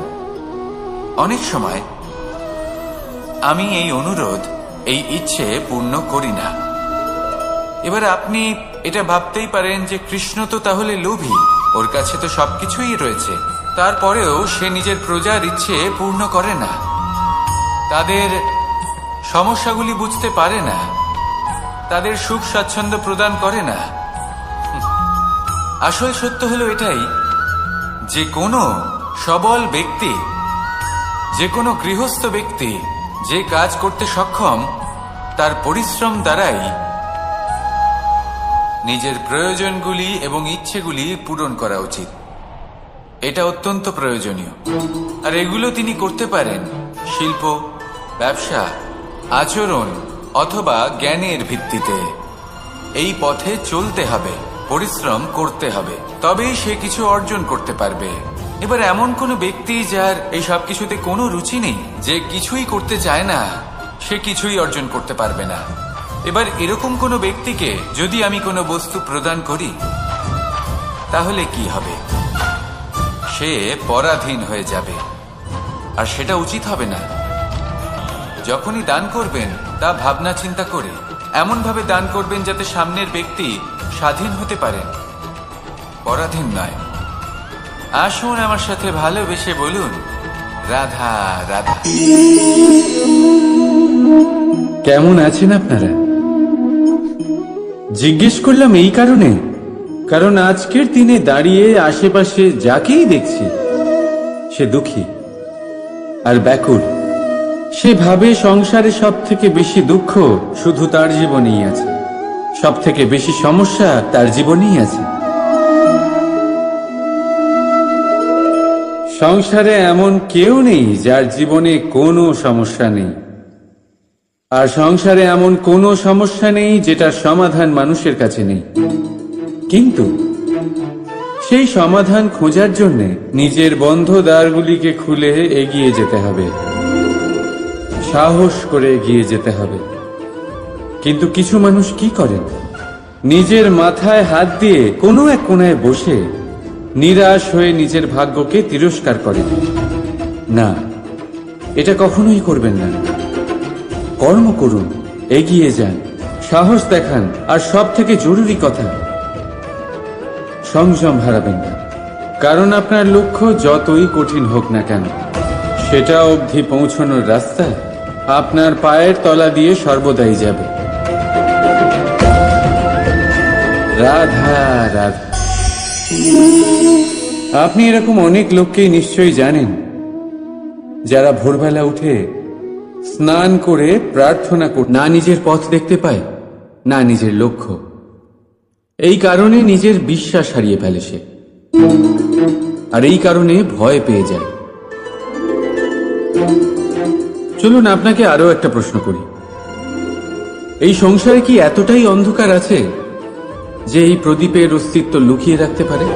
অনেক সময় আমি এই অনুরোধ, এই ইচ্ছে পূর্ণ করি না। এবার আপনি এটা ভাবতেই পারেন যে কৃষ্ণ তো তাহলে লোভী, ওর কাছে তো সবকিছুই রয়েছে, তারপরেও সে নিজের প্রজার ইচ্ছে পূর্ণ করে না, তাদের সমস্যাগুলি বুঝতে পারে না, তাদের সুখ স্বাচ্ছন্দ্য প্রদান করে না। আসল সত্য হলো এটাই যে কোনো সবল ব্যক্তি, যে কোনো গৃহস্থ ব্যক্তি যে কাজ করতে সক্ষম, তার পরিশ্রম দ্বারাই নিজের প্রয়োজনগুলি এবং ইচ্ছেগুলি পূরণ করা উচিত। এটা অত্যন্ত প্রয়োজনীয়। আর এগুলো তিনি করতে পারেন শিল্প, ব্যবসা, আচরণ অথবা জ্ঞানের ভিত্তিতে। এই পথে চলতে হবে, পরিশ্রম করতে হবে, তবেই সে কিছু অর্জন করতে পারবে। এবার এমন কোনো ব্যক্তি যার এই সব কিছুতে কোনো রুচি নেই, যে কিছুই করতে চায় না, সে কিছুই অর্জন করতে পারবে না। এবার এরকম কোনো ব্যক্তিকে যদি আমি কোনো বস্তু প্রদান করি, তাহলে কি হবে? সে পরাধীন হয়ে যাবে, আর সেটা উচিত হবে না। যখনই দান করবেন তা ভাবনা চিন্তা করে এমন ভাবে দান করবেন যাতে সামনের ব্যক্তি স্বাধীন হতে পারেন, পরাধীন নয়। আসুন আমার সাথে ভালোবেসে বলুন রাধা রাধা। কেমন আছেন আপনারা? জিজ্ঞেস করলাম এই কারণে, কারণ আজকের দিনে দাঁড়িয়ে আশেপাশে যাকেই দেখছি সে দুঃখী আর ব্যাকুল। সে ভাবে সংসারে সব থেকে বেশি দুঃখ শুধু তার জীবনেই আছে, সব থেকে বেশি সমস্যা তার জীবনেই আছে। সংসারে এমন কেউ নেই যার জীবনে কোনো সমস্যা নেই, আর সংসারে এমন কোনো সমস্যা নেই যেটার সমাধান মানুষের কাছে নেই। কিন্তু সেই সমাধান খোঁজার জন্য নিজের বন্ধ দ্বারগুলিকে খুলে এগিয়ে যেতে হবে, সাহস করে এগিয়ে যেতে হবে। কিন্তু কিছু মানুষ কি করেন? নিজের মাথায় হাত দিয়ে কোনো এক কোণায় বসে নিরাশ হয়ে নিজের ভাগ্যকে তিরস্কার করেন। না, এটা কখনোই করবেন না। কর্ম করুন, এগিয়ে যান, সাহস দেখান, আর সব থেকে জরুরি কথা, সংযম হারাবেন না। কারণ আপনার লক্ষ্য যতই কঠিন হোক না কেন, সেটা অবধি পৌঁছানোর রাস্তা আপনার পায়ের তলা দিয়ে সর্বদাই যাবে। রাধা রাধা। আপনি এরকম অনেক লোককেই নিশ্চয়ই জানেন যারা ভোরবেলা উঠে স্নান করে প্রার্থনা করে না নিজের পথ দেখতে পায়, না নিজের লক্ষ্য। এই কারণে নিজের বিশ্বাস হারিয়ে ফেলে সে, আর এই কারণে ভয় পেয়ে যায়। চলুন আপনাকে আরো একটা প্রশ্ন করি। এই সংসারে কি এতটাই অন্ধকার আছে যে এই প্রদীপের অস্তিত্ব লুকিয়ে রাখতে পারে?